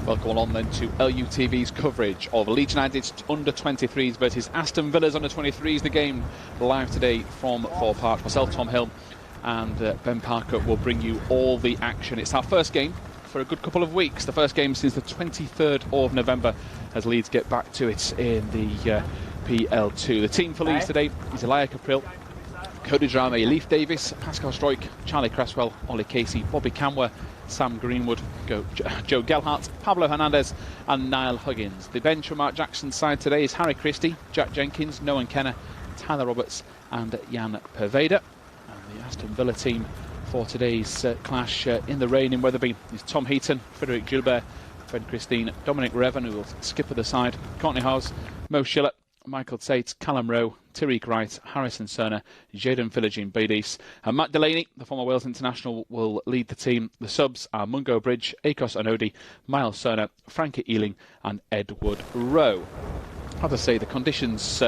Welcome on then to LUTV's coverage of Leeds United's under-23s versus Aston Villa's under-23s. The game live today from Thorpe Park. Myself, Tom Hill, and Ben Parker will bring you all the action. It's our first game for a good couple of weeks. The first game since the 23rd of November as Leeds get back to it in the PL2. The team for Leeds today is Elijah Caprill, Cody Drame, Leif Davis, Pascal Stroik, Charlie Cresswell, Ollie Casey, Bobby Camwer, Sam Greenwood, Joe Gelhardt, Pablo Hernandez and Niall Huggins. The bench for Mark Jackson's side today is Harry Christie, Jack Jenkins, Noah Kenner, Tyler Roberts and Jan Perveda. And the Aston Villa team for today's clash in the rain in Wetherby is Tom Heaton, Frederic Gilbert, Fred Christine, Dominic Revan, who will skip at the side, Courtney Hawes, Mo Schiller, Michael Tate, Callum Rowe, Tariq Wright, Harrison Cerner, Jayden Philogene-Badis, and Matt Delaney, the former Wales international, will lead the team. The subs are Mungo Bridge, Akos Onodi, Miles Cerner, Frankie Ealing and Edward Rowe. As I say, the conditions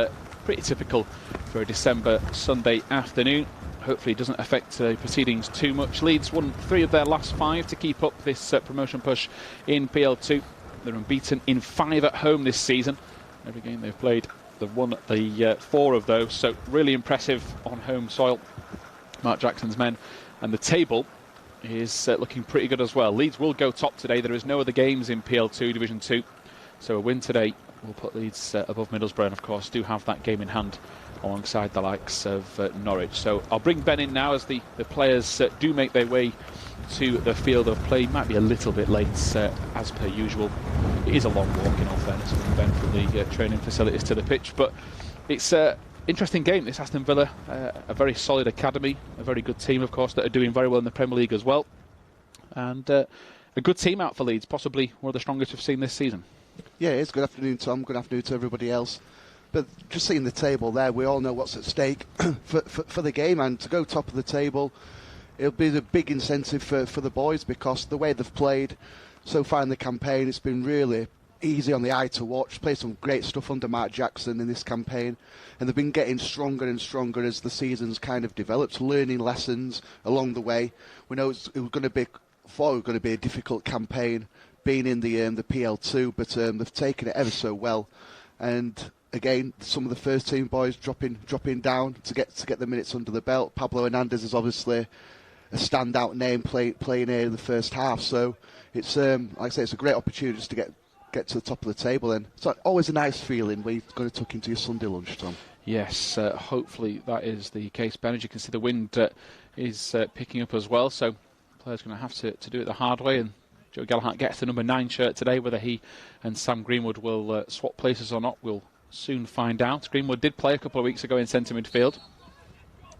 pretty typical for a December Sunday afternoon. Hopefully it doesn't affect proceedings too much. Leeds won 3 of their last 5 to keep up this promotion push in PL2. They're unbeaten in 5 at home this season. Every game they've played, they've won the 4 of those, so really impressive on home soil, Mark Jackson's men. And the table is looking pretty good as well. Leeds will go top today. There is no other games in PL2 Division 2, so a win today will put Leeds above Middlesbrough, and of course do have that game in hand alongside the likes of Norwich. So I'll bring Ben in now as the players do make their way to the field of play. Might be a little bit late as per usual. It is a long walk in all fairness from Ben from the training facilities to the pitch, but it's an interesting game. This Aston Villa, a very solid academy, a very good team of course that are doing very well in the Premier League as well, and a good team out for Leeds, possibly one of the strongest we've seen this season. Yeah, it is. Good afternoon, Tom. Good afternoon to everybody else. But just seeing the table there, we all know what's at stake for the game, and to go top of the table, it'll be the big incentive for the boys, because the way they've played so far in the campaign, it's been really easy on the eye to watch. Played some great stuff under Mark Jackson in this campaign, and they've been getting stronger and stronger as the season's kind of developed, learning lessons along the way. We know it was going to be a difficult campaign being in the PL2, but they've taken it ever so well. And again, some of the first team boys dropping down to get the minutes under the belt. Pablo Hernandez is obviously a standout name playing here in the first half. So it's like I say, it's a great opportunity just to get to the top of the table. And it's always a nice feeling when you've got to tuck into your Sunday lunch, Tom. Yes, hopefully that is the case, Ben. As you can see, the wind is picking up as well. So player's going to have to do it the hard way, and Joe Gelhardt gets the number 9 shirt today. Whether he and Sam Greenwood will swap places or not, we'll soon find out. Greenwood did play a couple of weeks ago in centre midfield,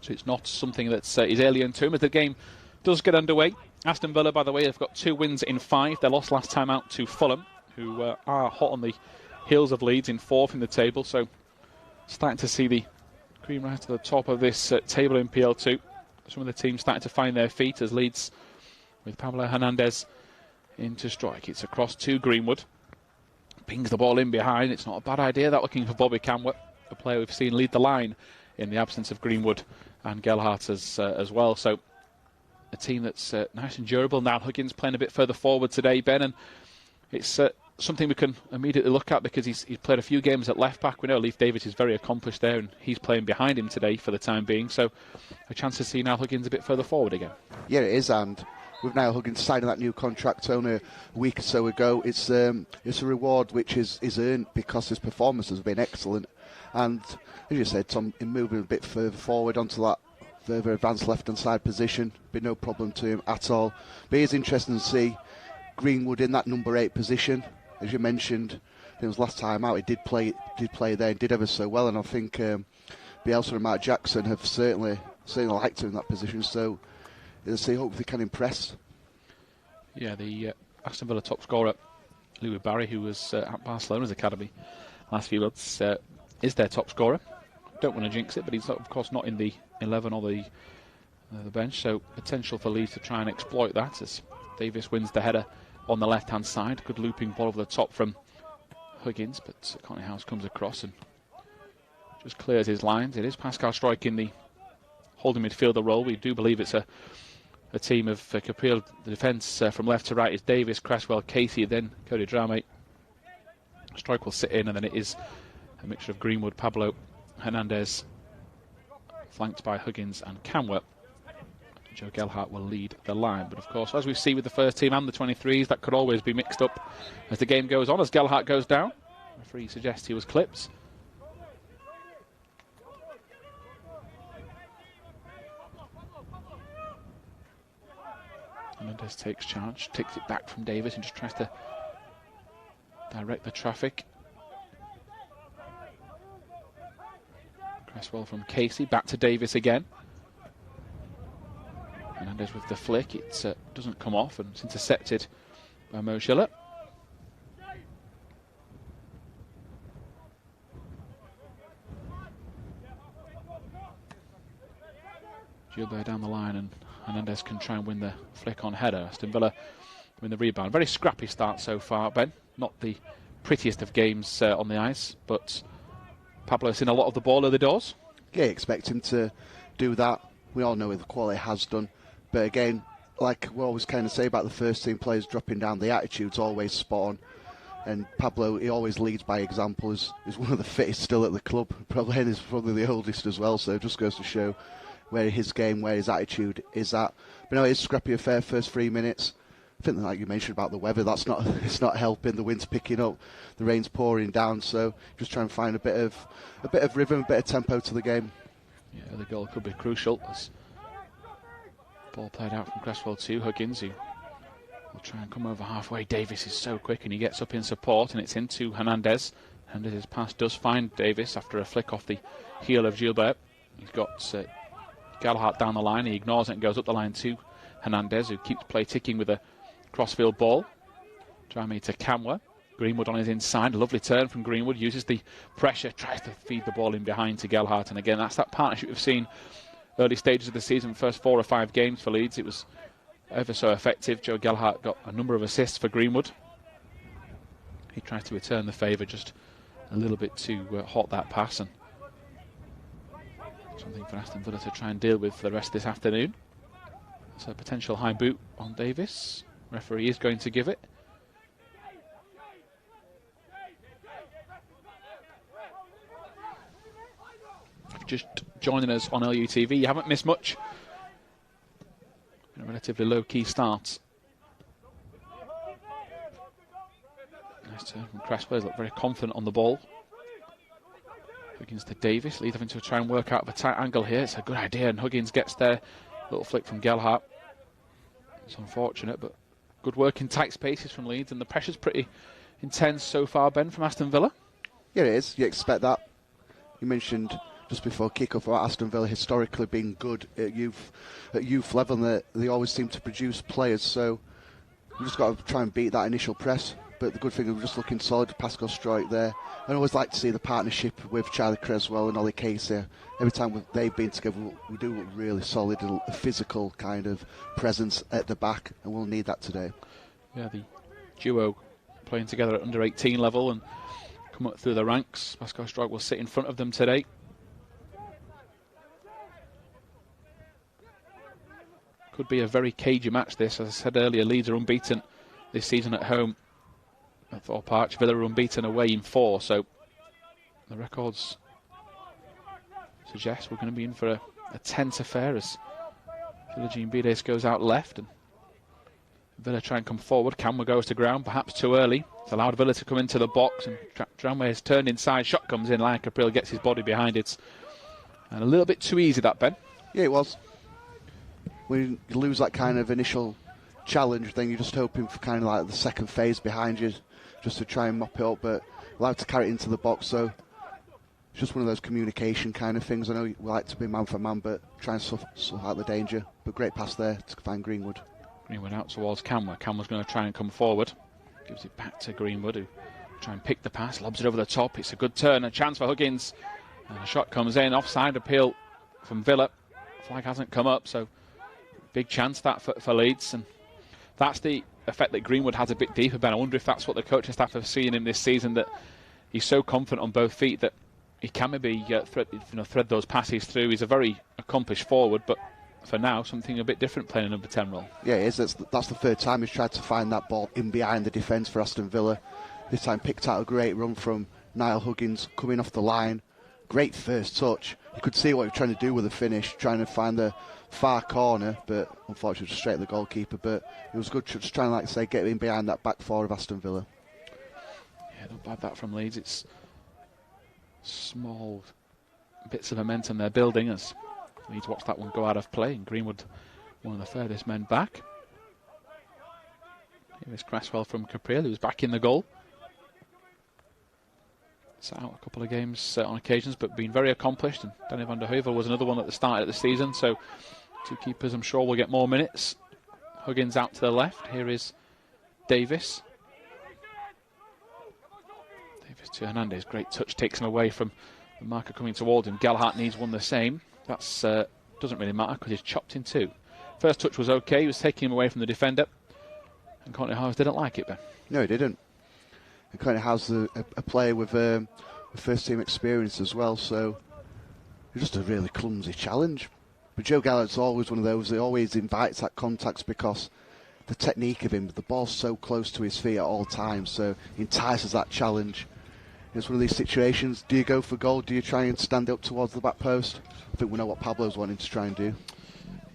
so it's not something that's is alien to him as the game does get underway. Aston Villa, by the way, have got 2 wins in 5. They lost last time out to Fulham, who are hot on the heels of Leeds in 4th in the table, so starting to see the cream right to the top of this table in PL2. Some of the teams starting to find their feet as Leeds, with Pablo Hernandez into strike. It's across to Greenwood. Pings the ball in behind. It's not a bad idea, that, looking for Bobby Camworth, a player we've seen lead the line in the absence of Greenwood and Gelhardt as well. So a team that's nice and durable. Now Huggins playing a bit further forward today, Ben, and it's something we can immediately look at because he's played a few games at left back. We know Leif Davis is very accomplished there, and he's playing behind him today for the time being. So a chance to see Niall Huggins a bit further forward again. Yeah, it is, and with Niall Huggins signing that new contract only a week or so ago, it's a reward which is earned because his performance has been excellent. And as you said, Tom, in moving a bit further forward onto that further advanced left-hand side position, be no problem to him at all. But it is interesting to see Greenwood in that number 8 position. As you mentioned, it was last time out, he did play there and did ever so well, and I think Bielsa and Mark Jackson have certainly liked him in that position, so let's see, hopefully they can impress. Yeah, the Aston Villa top scorer, Louis Barry, who was at Barcelona's academy last few months, is their top scorer. Don't want to jinx it, but he's of course not in the 11 or the bench, so potential for Leeds to try and exploit that as Davis wins the header on the left-hand side. Good looping ball over the top from Huggins, but Connie House comes across and just clears his lines. It is Pascal Struijk in the holding midfielder role. We do believe it's a team of Caprile. The defence from left to right is Davis, Cresswell, Casey, then Cody Drame. Struijk will sit in, and then it is a mixture of Greenwood, Pablo Hernandez, flanked by Huggins and Camworth. Joe Gelhardt will lead the line, but of course, as we see with the first team and the 23s, that could always be mixed up as the game goes on. As Gelhardt goes down, the referee suggests he was clipped. Hernandez takes charge, takes it back from Davis and just tries to direct the traffic. Cresswell from Casey, back to Davis again. Hernandez with the flick, it doesn't come off, and it's intercepted by Mo Schiller. Gilbert down the line, and Hernandez can try and win the flick on header. Aston Villa win the rebound. Very scrappy start so far, Ben. Not the prettiest of games on the ice, but Pablo's seen a lot of the ball early doors. Yeah, expect him to do that. We all know the quality has done. But again, like we always kind of say about the first team players dropping down, the attitude's always spot on. And Pablo, he always leads by example, is one of the fittest still at the club. Probably, and is probably the oldest as well, so it just goes to show where his game, where his attitude is at. But no, it's scrappy affair, first 3 minutes. I think, like you mentioned about the weather, it's not helping. The wind's picking up, the rain's pouring down, so just try and find a bit of rhythm, a bit of tempo to the game. Yeah, the goal could be crucial. As ball played out from Cresswell to Huggins, who will try and come over halfway. Davis is so quick, and he gets up in support, and it's into Hernandez. Hernandez's pass does find Davis after a flick off the heel of Gilbert. He's got Gelhardt down the line. He ignores it and goes up the line to Hernandez, who keeps play ticking with a crossfield ball. Drame to Camworth. Greenwood on his inside. A lovely turn from Greenwood. Uses the pressure, tries to feed the ball in behind to Gelhardt. And again, that's that partnership we've seen early stages of the season, first 4 or 5 games for Leeds. It was ever so effective. Joe Gelhardt got a number of assists for Greenwood. He tries to return the favour, just a little bit too hot, that pass, and something for Aston Villa to try and deal with for the rest of this afternoon. So a potential high boot on Davis. Referee is going to give it. Just joining us on LUTV, you haven't missed much. A relatively low-key start. Nice turn from Cresswell. He's looked very confident on the ball. Huggins to Davis. Leeds having to try and work out of a tight angle here. It's a good idea, and Huggins gets there. Little flick from Gelhardt. It's unfortunate, but good work in tight spaces from Leeds, and the pressure's pretty intense so far, Ben, from Aston Villa. Yeah, it is. You expect that. You mentioned just before kick-off about Aston Villa historically being good at youth level, and they always seem to produce players, so we've just got to try and beat that initial press. But the good thing is we're just looking solid. Pascal Stroik there. I always like to see the partnership with Charlie Creswell and Ollie Casey. Every time they've been together, we do look really solid, a physical kind of presence at the back, and we'll need that today. Yeah, the duo playing together at under 18 level and come up through the ranks. Pascal Stroik will sit in front of them today. Could be a very cagey match, this. As I said earlier, Leeds are unbeaten this season at home at Thorpe Arch. Villa are unbeaten away in 4, so the records suggest we're going to be in for a tense affair as Philogene Bides goes out left and Villa try and come forward. Camwa goes to ground, perhaps too early. It's allowed Villa to come into the box, and Dranway has turned inside. Shot comes in, like April gets his body behind it. And a little bit too easy, that, Ben. Yeah, it was. When you lose that kind of initial challenge, then you're just hoping for kind of like the second phase behind you, just to try and mop it up, but allowed to carry it into the box, so it's just one of those communication kind of things. I know we like to be man for man, but try and sort out the danger. But great pass there to find Greenwood. Greenwood out towards Camwa. Camwa's going to try and come forward. Gives it back to Greenwood, who try and pick the pass, lobs it over the top. It's a good turn, a chance for Huggins. And a shot comes in, offside appeal from Villa. Flag hasn't come up, so big chance that for Leeds. And that's the effect that Greenwood has a bit deeper, Ben. I wonder if that's what the coaching staff have seen him this season, that he's so confident on both feet that he can maybe thread those passes through. He's a very accomplished forward, but for now, something a bit different playing a number 10 role. Yeah, it is. That's the third time he's tried to find that ball in behind the defence for Aston Villa. This time picked out a great run from Niall Huggins coming off the line. Great first touch. You could see what he was trying to do with the finish, trying to find the far corner, but unfortunately just straight at the goalkeeper. But it was good just trying, like I say, get in behind that back four of Aston Villa. Yeah, not bad that from Leeds. It's small bits of momentum they're building as Leeds watch that one go out of play, and Greenwood, one of the furthest men back. Here is Cresswell from Capriel, who's back in the goal. Sat out a couple of games on occasions, but been very accomplished. And Danny van der Heuvel was another one at the start of the season, so two keepers I'm sure will get more minutes. Huggins out to the left. Here is Davis. Davis to Hernandez. Great touch, takes him away from the marker coming towards him. Gelhardt needs one the same. That's doesn't really matter because he's chopped in two. First touch was okay. He was taking him away from the defender. And Courtney Howes didn't like it, Ben. No, he didn't. And Courtney Howes is a player with first team experience as well, so it's just a really clumsy challenge. But Joe Gallart's always one of those, he always invites that contact because the technique of him, the ball's so close to his feet at all times, so he entices that challenge. It's one of these situations, do you go for goal, do you try and stand up towards the back post? I think we know what Pablo's wanting to try and do.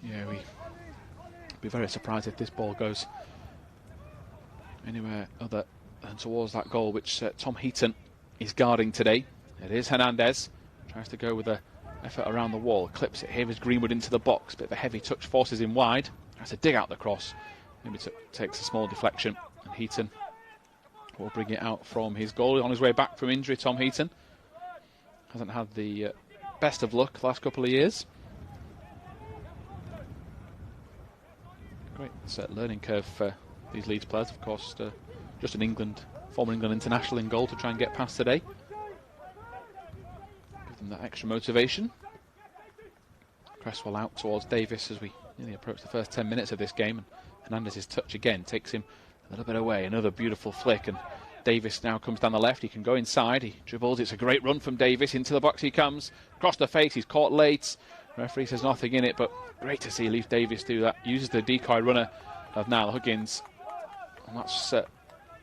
Yeah, we'd be very surprised if this ball goes anywhere other than towards that goal, which Tom Heaton is guarding today. It is Hernandez, tries to go with an effort around the wall, clips it. Here is Greenwood into the box, bit of a heavy touch, forces him wide, has to dig out the cross, maybe takes a small deflection, and Heaton will bring it out from his goal. On his way back from injury, Tom Heaton hasn't had the best of luck the last couple of years. Great learning curve for these Leeds players, of course. Just an former England international in goal to try and get past today. Give them that extra motivation. Cresswell out towards Davis as we nearly approach the first 10 minutes of this game, and Hernandez's touch again takes him a little bit away. Another beautiful flick, and Davis now comes down the left. He can go inside, he dribbles. It's a great run from Davis. Into the box he comes, across the face, he's caught late. Referee says nothing in it, but great to see Leif Davis do that. Uses the decoy runner of Niall Huggins, and that's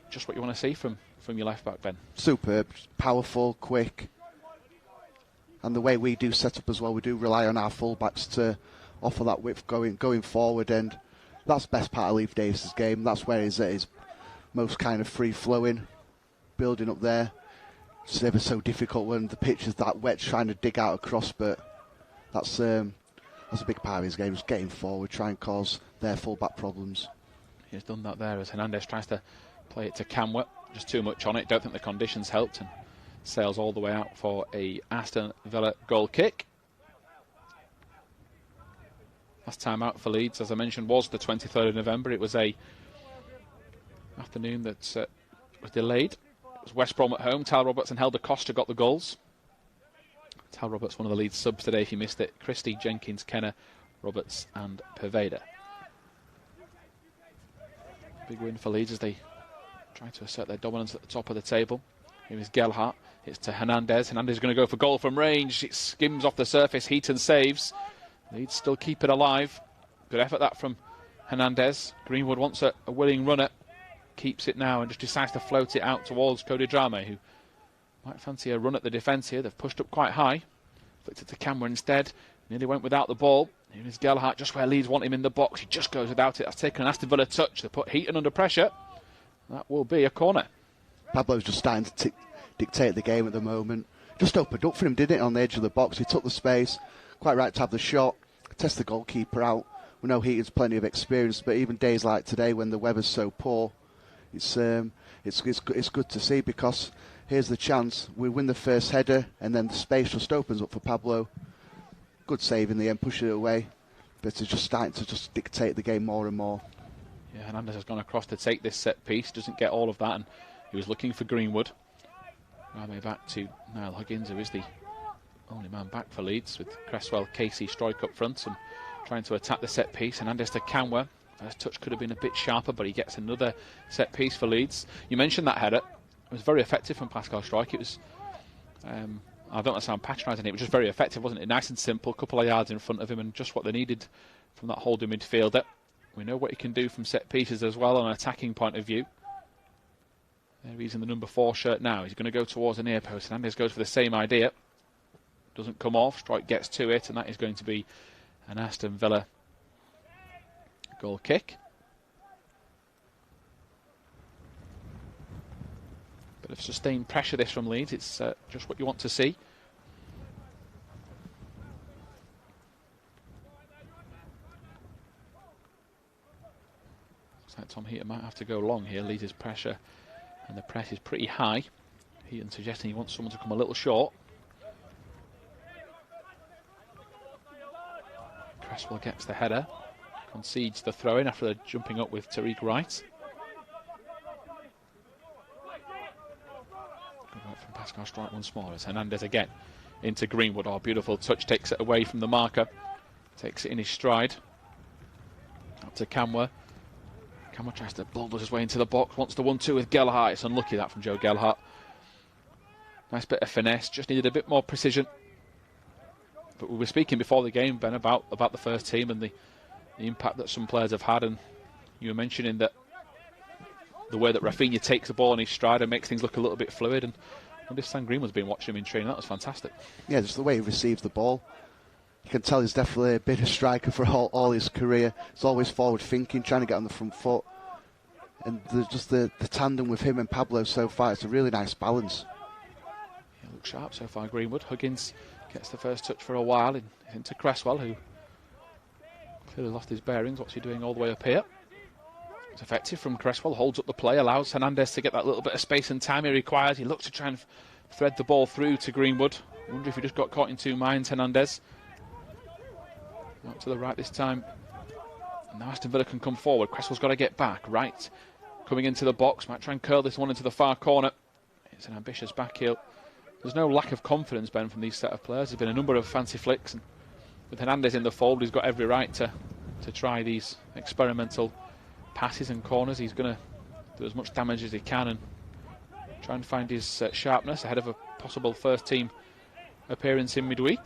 just what you want to see from your left back, Ben. Superb, powerful, quick, and the way we do set up as well, we do rely on our full-backs to offer that width going forward, and that's the best part of Leif Davis's game. That's where he's at his most kind of free-flowing, building up there. It's ever so difficult when the pitch is that wet, trying to dig out across, but that's That's a big part of his game, just getting forward, try and cause their full-back problems. He's done that there as Hernandez tries to play it to Camworth. Just too much on it. Don't think the conditions helped, and sails all the way out for a Aston Villa goal kick. Last time out for Leeds, as I mentioned, was the 23rd of November. It was a afternoon that was delayed. It was West Brom at home. Tal Roberts and Helder Costa got the goals. Tal Roberts, one of the Leeds subs today if you missed it. Christie, Jenkins, Kenner, Roberts and Pervada. Big win for Leeds as they try to assert their dominance at the top of the table. Here is Gelhardt. It's to Hernandez. Hernandez is going to go for goal from range. It skims off the surface. Heaton saves. Leeds still keep it alive. Good effort that from Hernandez. Greenwood wants a willing runner. Keeps it now and just decides to float it out towards Cody Drame, who might fancy a run at the defence here. They've pushed up quite high. Flicked it to Camworth instead. Nearly went without the ball. Here is Gelhardt, just where Leeds want him in the box. He just goes without it. That's taken an Aston Villa touch. They put Heaton under pressure. That will be a corner. Pablo's just starting to dictate the game at the moment. Just opened up for him, didn't it, on the edge of the box. He took the space. Quite right to have the shot. Test the goalkeeper out. We know Heaton's plenty of experience, but even days like today when the weather's so poor, it's good to see, because here's the chance. We win the first header and then the space just opens up for Pablo. Good save in the end, pushing it away. But it's just starting to just dictate the game more and more. Yeah, Hernandez has gone across to take this set piece. Doesn't get all of that, and he was looking for Greenwood. Rame back to Niall Huggins, who is the only man back for Leeds, with Cresswell, Casey, Stroik up front and trying to attack the set piece. Hernandez to Camworth. First touch could have been a bit sharper, but he gets another set piece for Leeds. You mentioned that header. It was very effective from Pascal Stroik. It was, I don't want to sound patronising, it was just very effective, wasn't it? Nice and simple, a couple of yards in front of him, and just what they needed from that holding midfielder. We know what he can do from set pieces as well on an attacking point of view. There he's in the number 4 shirt now. He's going to go towards the near post. Hernandez goes for the same idea. Doesn't come off. Stroik gets to it, and that is going to be an Aston Villa goal kick. Bit of sustained pressure this from Leeds. It's just what you want to see. Looks like Tom Heaton might have to go long here. Leeds' pressure and the press is pretty high. Heaton suggesting he wants someone to come a little short. Cresswell gets the header. Concedes the throw-in after jumping up with Tariq Wright. Good work from Pascal Stroik once more. It's Hernandez again into Greenwood. Oh, beautiful touch. Takes it away from the marker. Takes it in his stride. Up to Camworth. Camworth tries to bulldoze his way into the box. Wants the 1-2 with Gelhardt. It's unlucky that from Joe Gelhardt. Nice bit of finesse. Just needed a bit more precision. But we were speaking before the game, Ben, about the first team and the impact that some players have had, and you were mentioning that the way that Raphinha takes the ball in his stride and makes things look a little bit fluid, and this Sam Greenwood's been watching him in training. That was fantastic. Yeah, just the way he receives the ball. You can tell he's definitely been a striker for all his career. He's always forward thinking, trying to get on the front foot, and just the tandem with him and Pablo so far, it's a really nice balance. He looks sharp so far, Greenwood. Huggins gets the first touch for a while into Cresswell, who clearly lost his bearings. What's he doing all the way up here? It's effective from Cresswell, holds up the play, allows Hernandez to get that little bit of space and time he requires. He looks to try and thread the ball through to Greenwood. I wonder if he just got caught in two minds, Hernandez. Out to the right this time. And now Aston Villa can come forward. Cresswell's got to get back. Right, coming into the box, might try and curl this one into the far corner. It's an ambitious back heel. There's no lack of confidence, Ben, from these set of players. There's been a number of fancy flicks, and with Hernandez in the fold, he's got every right to try these experimental passes and corners. He's going to do as much damage as he can and try and find his sharpness ahead of a possible first team appearance in midweek.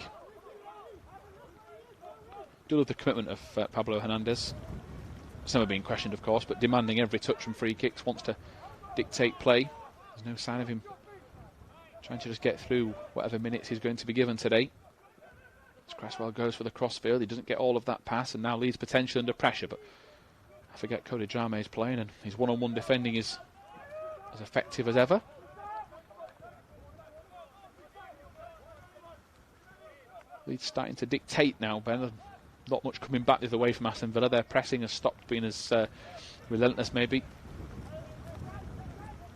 Do love the commitment of Pablo Hernandez. It's never been questioned, of course, but demanding every touch from free kicks, wants to dictate play. There's no sign of him trying to just get through whatever minutes he's going to be given today. As Cresswell goes for the crossfield, he doesn't get all of that pass, and now Leeds potentially under pressure, but I forget Cody Drame is playing, and his one-on-one defending is as effective as ever. Leeds starting to dictate now, Ben. not much coming back the other way from Aston Villa. Their pressing has stopped being as relentless, maybe.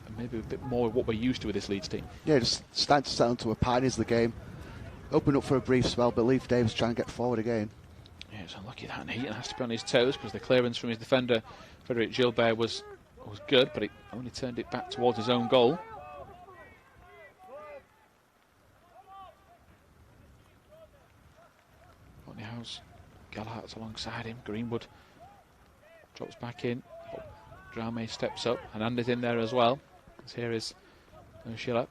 And maybe a bit more of what we're used to with this Leeds team. Yeah, just starting to settle into a pattern is the game. Open up for a brief spell, but Leif Davis trying to get forward again. Yeah, it's unlucky that, and Heaton has to be on his toes because the clearance from his defender, Frederic Gilbert, was good, but he only turned it back towards his own goal. House, Gelhardt's alongside him. Greenwood drops back in. Drame steps up. Hernandez in there as well. Here is Schiller.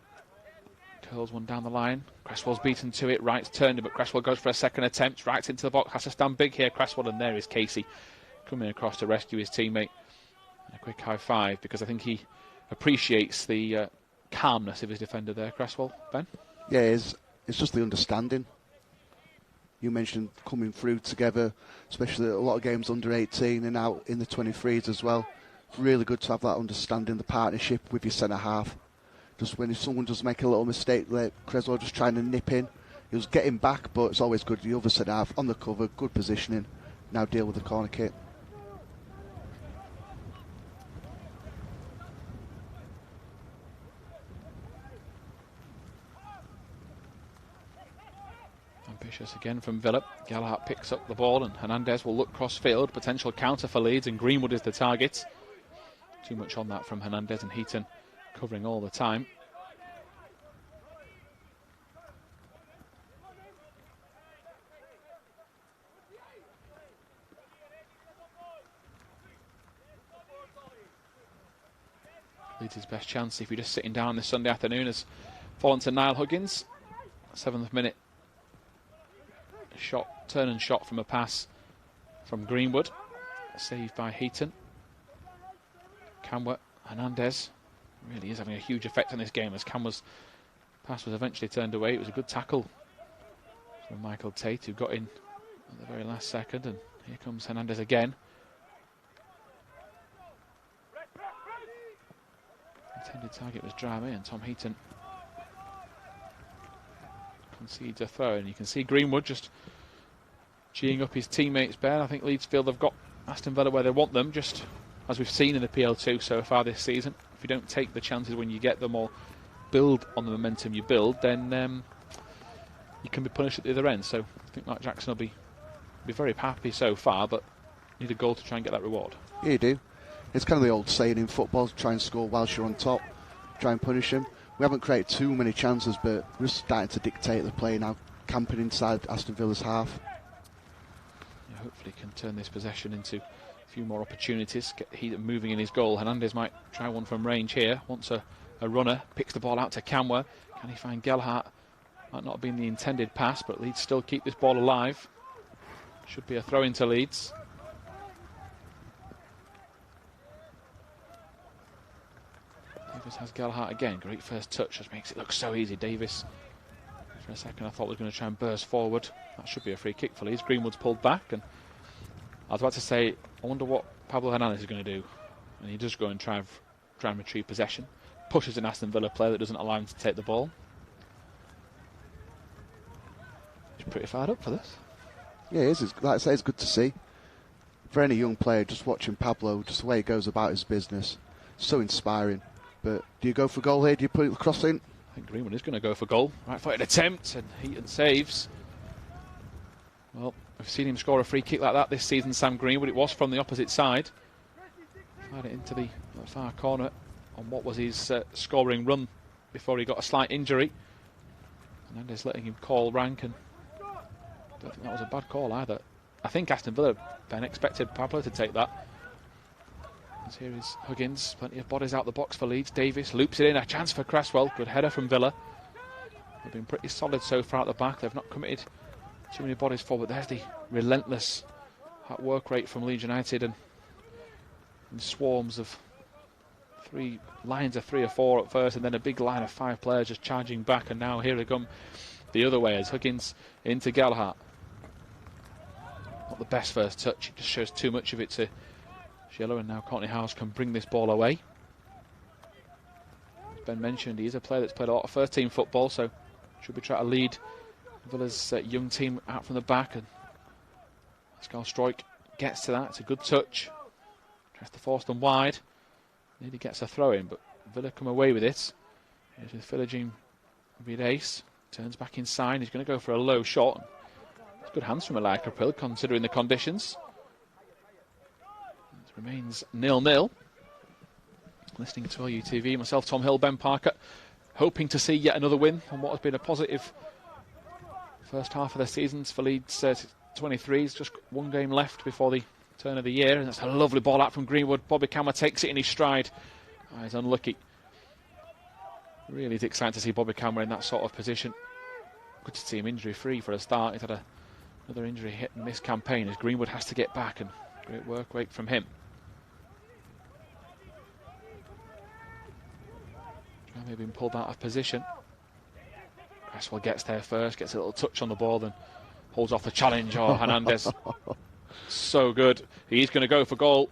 Curls one down the line. Cresswell's beaten to it. Wright's turned him, but Cresswell goes for a second attempt. Wright's into the box. Has to stand big here. Cresswell, and there is Casey coming across to rescue his teammate. And a quick high five because I think he appreciates the calmness of his defender there, Cresswell. Ben? Yeah, it's just the understanding. You mentioned coming through together, especially a lot of games under 18 and out in the 23s as well. It's really good to have that understanding, the partnership with your centre-half. Just when if someone does make a little mistake, like Cresswell just trying to nip in. He was getting back, but it's always good. The other centre-half on the cover, good positioning. Now deal with the corner kick. Ambitious again from Villa. Gelhardt picks up the ball and Hernandez will look cross-field. Potential counter for Leeds, and Greenwood is the target. Too much on that from Hernandez, and Heaton covering all the time. Leeds' best chance, if you're just sitting down this Sunday afternoon, has fallen to Niall Huggins. 7th minute. Shot, turn and shot from a pass from Greenwood. Saved by Heaton. Camwa, Hernandez really is having a huge effect on this game as Camwa's pass was eventually turned away. It was a good tackle from Michael Tate, who got in at the very last second, and here comes Hernandez again. Intended target was Drame, and Tom Heaton concedes a throw, and you can see Greenwood just geeing up his teammates, Ben. I think Leeds feel they've got Aston Villa where they want them, just as we've seen in the PL2 so far this season. If you don't take the chances when you get them or build on the momentum you build, then you can be punished at the other end. So I think Mark Jackson will be very happy so far, but need a goal to try and get that reward. Yeah, you do. It's kind of the old saying in football, try and score whilst you're on top, try and punish them. We haven't created too many chances, but we're starting to dictate the play now, camping inside Aston Villa's half. Yeah, hopefully can turn this possession into a few more opportunities, get Heaton moving in his goal. Hernandez might try one from range here, wants a runner, picks the ball out to Camwa. Can he find Gelhardt? Might not have been the intended pass, but Leeds still keep this ball alive. Should be a throw into Leeds. Davis has Gelhardt again. Great first touch, just makes it look so easy. Davis, for a second I thought was going to try and burst forward. That should be a free kick for Leeds. Greenwood's pulled back, and I was about to say, I wonder what Pablo Hernandez is going to do. And he does go and try and retrieve possession. Pushes an Aston Villa player that doesn't allow him to take the ball. He's pretty fired up for this. Yeah, it is. Like I say, it's good to see. For any young player, just watching Pablo, just the way he goes about his business, so inspiring. But do you go for goal here? Do you put it the cross in? I think Greenwood is going to go for goal. Right-footed attempt, and Heaton saves. Well, we've seen him score a free kick like that this season, Sam Greenwood. It was from the opposite side. Fired it into the far corner on what was his scoring run before he got a slight injury. Hernandez letting him call rank, and I don't think that was a bad call either. I think Aston Villa then expected Pablo to take that. As here is Huggins, plenty of bodies out the box for Leeds. Davis loops it in, a chance for Cresswell. Good header from Villa. They've been pretty solid so far at the back. They've not committed too many bodies forward. There's the relentless work rate from Leeds United, and swarms of lines of 3 or 4 at first, and then a big line of 5 players just charging back, and now here they come the other way as Huggins into Gelhardt. Not the best first touch, it just shows too much of it to Schiller, and now Courtney House can bring this ball away. As Ben mentioned, he's a player that's played a lot of first team football, so should be trying to lead Villa's young team out from the back, and Pascal Stroik gets to that. It's a good touch. Tries to force them wide. Nearly gets a throw in, but Villa come away with it. Here's with Philogene Vidace. Turns back inside. He's going to go for a low shot. It's good hands from Elia Krapil, considering the conditions. It remains 0-0. Listening to LUTV, myself, Tom Hill, Ben Parker, hoping to see yet another win on what has been a positive first half of the season for Leeds 23s. Just one game left before the turn of the year, and that's a lovely ball out from Greenwood. Bobby Camera takes it in his stride. Oh, he's unlucky. Really is exciting to see Bobby Camera in that sort of position. Good to see him injury-free for a start. He's had another injury hit in this campaign as Greenwood has to get back, and great work rate from him. Maybe been pulled out of position. Cresswell gets there first, gets a little touch on the ball, then holds off the challenge. Oh, Hernandez, so good. He's going to go for goal.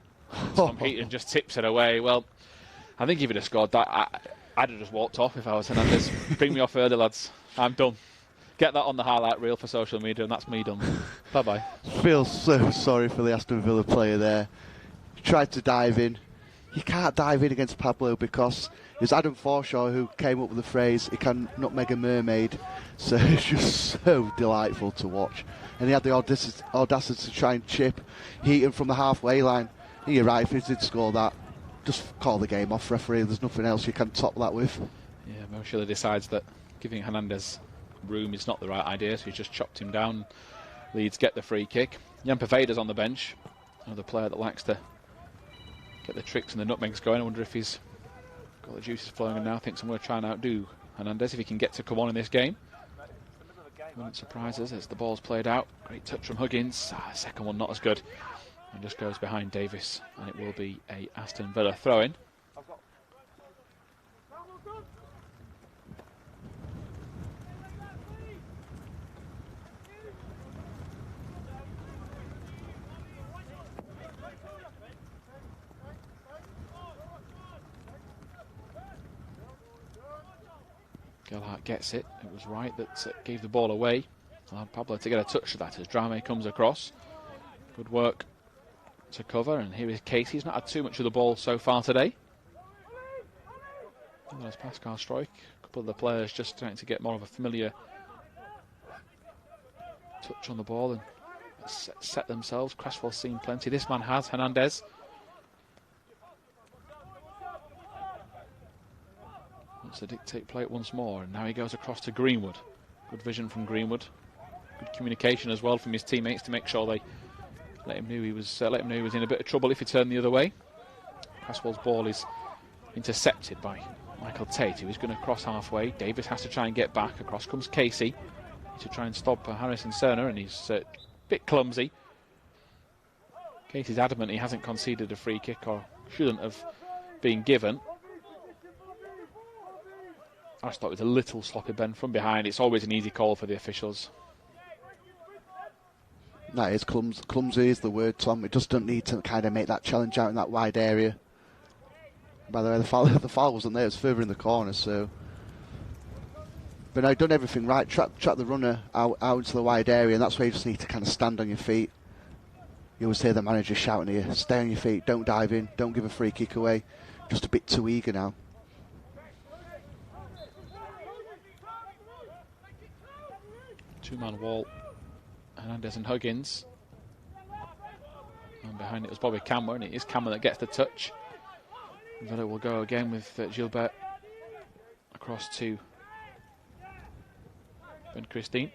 Tom Heaton just tips it away. Well, I think if he'd have scored that, I'd have just walked off if I was Hernandez. Bring me off early, lads. I'm done. Get that on the highlight reel for social media, and that's me done. Bye-bye. Feel so sorry for the Aston Villa player there. He tried to dive in. You can't dive in against Pablo because it's Adam Forshaw who came up with the phrase, he can nutmeg a mermaid. So it's just so delightful to watch. And he had the audacity to try and chip Heaton from the halfway line. And you're right, if he did score that, just call the game off, referee. There's nothing else you can top that with. Yeah, Moshila decides that giving Hernandez room is not the right idea, so he's just chopped him down. Leeds get the free kick. Jan Paveda's on the bench, another player that likes to get the tricks and the nutmegs going. I wonder if he's got the juices flowing and now thinks I'm going to try and outdo Hernandez if he can get to come on in this game. Wouldn't surprise us as the ball's played out. Great touch from Huggins. Second one not as good. And just goes behind Davis. And it will be a Aston Villa throw-in. Gelhardt gets it. It was right that gave the ball away. Allowed Pablo to get a touch of that as Drame comes across. Good work to cover, and here is Casey. He's not had too much of the ball so far today. And there's Pascal Stroik. A couple of the players just trying to get more of a familiar touch on the ball and set themselves. Cresswell's seen plenty. This man has, Hernandez. Wants to dictate play it once more, and now he goes across to Greenwood. Good vision from Greenwood. Good communication as well from his teammates to make sure they let him know he was in a bit of trouble if he turned the other way. Cresswell's ball is intercepted by Michael Tate, who is going to cross halfway. Davis has to try and get back. Across comes Casey to try and stop Harrison Cerner, and he's a bit clumsy. Casey's adamant he hasn't conceded a free kick or shouldn't have been given. I just thought it was a little sloppy, Ben, from behind. It's always an easy call for the officials. That is clumsy is the word, Tom. It just don't need to kind of make that challenge out in that wide area. By the way, the foul wasn't there. It was further in the corner, so... But no, you've done everything right. Trap the runner out into the wide area, and that's where you just need to kind of stand on your feet. You always hear the manager shouting at you, stay on your feet, don't dive in, don't give a free kick away. Just a bit too eager now. Two-man wall, Hernandez and Huggins. And behind it was Bobby Camera, and it is Camera that gets the touch. Villa will go again with Gilbert across to Ben Christine.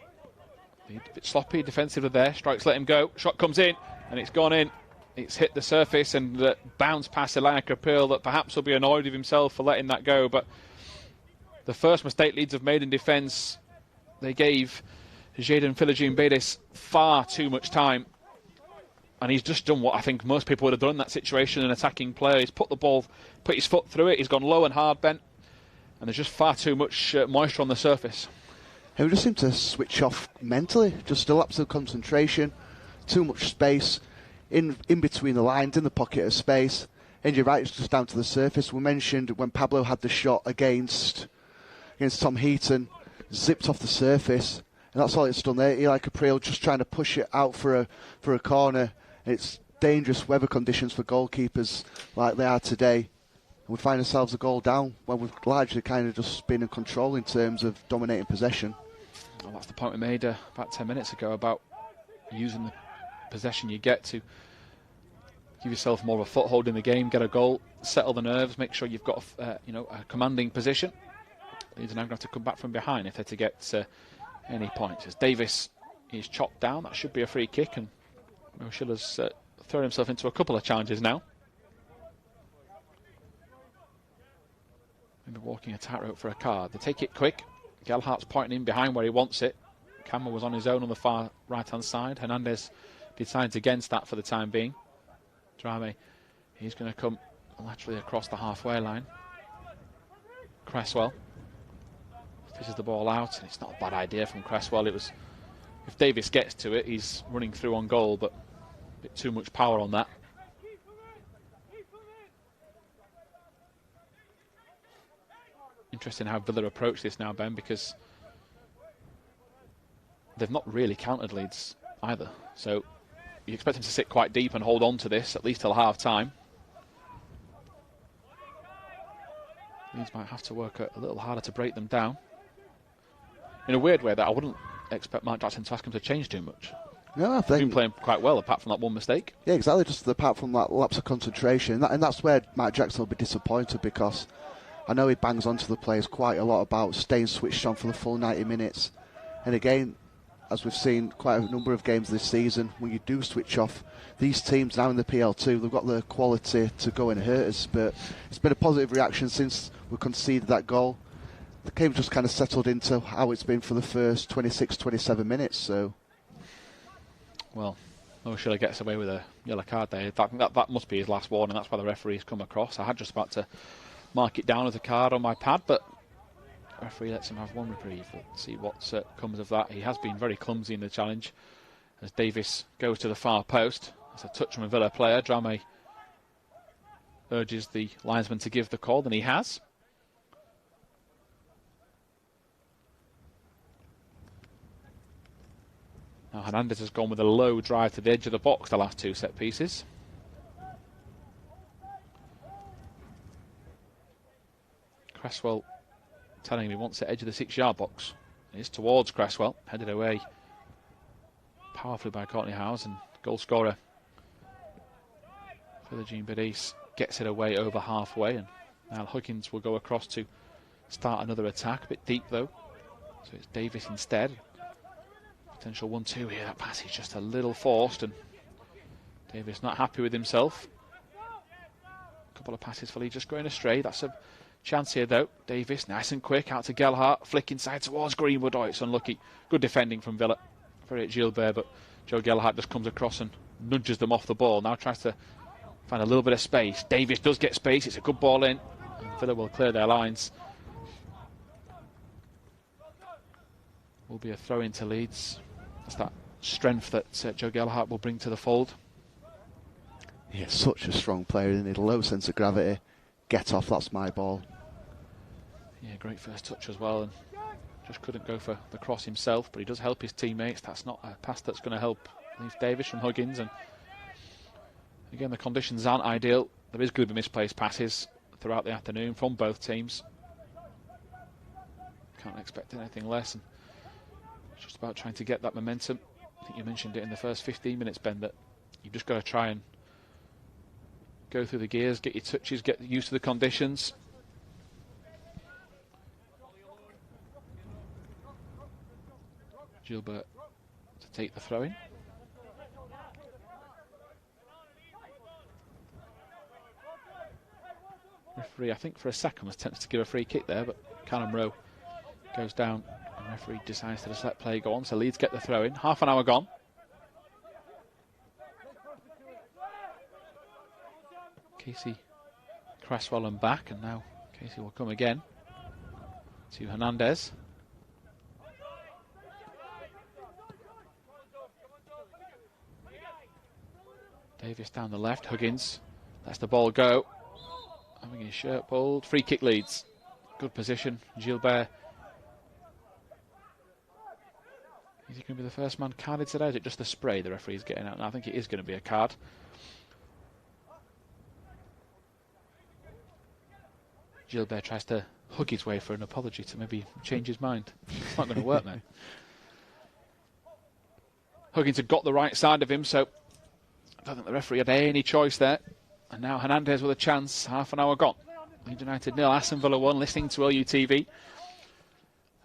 A bit sloppy defensively there. Strikes let him go. Shot comes in, and it's gone in. It's hit the surface and bounced past Elia Krapil, that perhaps will be annoyed with himself for letting that go. But the first mistake Leeds have made in defence, they gave Jadon Philogene-Bedes far too much time, and he's just done what I think most people would have done in that situation, an attacking player. He's put his foot through it, he's gone low and hard bent, and there's just far too much moisture on the surface. He just seemed to switch off mentally, just a lapse of concentration, too much space in between the lines, in the pocket of space, and you're right, it's just down to the surface. We mentioned when Pablo had the shot against Tom Heaton, zipped off the surface, And that's all it's done there. Eli Caprile just trying to push it out for a corner. It's dangerous weather conditions for goalkeepers like they are today. And we find ourselves a goal down when we've largely kind of just been in control in terms of dominating possession. Well, that's the point we made about 10 minutes ago about using the possession you get to give yourself more of a foothold in the game, get a goal, settle the nerves, make sure you've got a commanding position. Leeds are now going to have to come back from behind if they're to get any points. As Davis is chopped down, that should be a free kick, and Schiller's thrown himself into a couple of challenges now. Maybe walking a tightrope for a card. They take it quick. Gelhardt's pointing in behind where he wants it. Campbell was on his own on the far right-hand side. Hernandez decides against that for the time being. Drame, he's going to come laterally across the halfway line. Cresswell fishes the ball out, and it's not a bad idea from Cresswell. It was, if Davis gets to it, he's running through on goal, but a bit too much power on that. Interesting how Villa approach this now, Ben, because they've not really countered Leeds either. So you expect them to sit quite deep and hold on to this at least till half time. Leeds might have to work a little harder to break them down. In a weird way that I wouldn't expect Mark Jackson to ask him to change too much. No, I think he's been playing quite well apart from that one mistake. Yeah, exactly. Just apart from that lapse of concentration, and that's where Mark Jackson will be disappointed, because I know he bangs onto the players quite a lot about staying switched on for the full 90 minutes. And again, as we've seen quite a number of games this season, when you do switch off, these teams now in the PL2, they've got the quality to go and hurt us. But it's been a positive reaction since we conceded that goal. The game just kind of settled into how it's been for the first 26, 27 minutes. So, well, Schiller gets away with a yellow card there. That must be his last warning. That's why the referee's come across. I had just about to mark it down as a card on my pad, but the referee lets him have one reprieve. Let's see what comes of that. He has been very clumsy in the challenge as Davis goes to the far post. That's a touch from a Villa player. Drame urges the linesman to give the call, and he has. Now Hernandez has gone with a low drive to the edge of the box the last two set pieces. Cresswell telling him he wants the edge of the 6-yard box. It's towards Cresswell, headed away powerfully by Courtney Howes, and goal scorer for the Jean Bidis gets it away over halfway, and now Huggins will go across to start another attack, a bit deep though, so it's Davis instead. Potential 1-2 here. That pass is just a little forced, and Davis not happy with himself. A couple of passes for Leeds just going astray. That's a chance here though. Davis nice and quick out to Gelhardt, flick inside towards Greenwood. Oh, it's unlucky. Good defending from Villa. Very at Gilbert, but Joe Gelhardt just comes across and nudges them off the ball. Now tries to find a little bit of space. Davis does get space. It's a good ball in, and Villa will clear their lines. Will be a throw into Leeds. That's that strength that Joe Gelhardt will bring to the fold. Yeah, such a strong player, isn't he? Low sense of gravity. Get off, that's my ball. Yeah, great first touch as well, and just couldn't go for the cross himself, but he does help his teammates. That's not a pass that's going to help Leif Davis from Huggins, and again, the conditions aren't ideal. There is going to be misplaced passes throughout the afternoon from both teams. Can't expect anything less, and it's just about trying to get that momentum. I think you mentioned it in the first 15 minutes, Ben, that you've just got to try and go through the gears, get your touches, get used to the conditions. Gilbert to take the throw in. Referee, I think for a second, was tempted to give a free kick there, but Callum Rowe goes down, and referee decides to just let play go on, so Leeds get the throw in. Half an hour gone. Casey Cresswell and back, and now Casey will come again to Hernandez. Davis down the left, Huggins lets the ball go, having his shirt pulled. Free kick Leeds. Good position. Gilbert going to be the first man carded today? Is it just the spray the referee's getting out? And I think it is going to be a card. Gilbert tries to hug his way for an apology to maybe change his mind. It's not going to work, mate. Huggins had got the right side of him, so I don't think the referee had any choice there. And now Hernandez with a chance, half an hour gone. Leeds United 0, Aston Villa 1, listening to LUTV.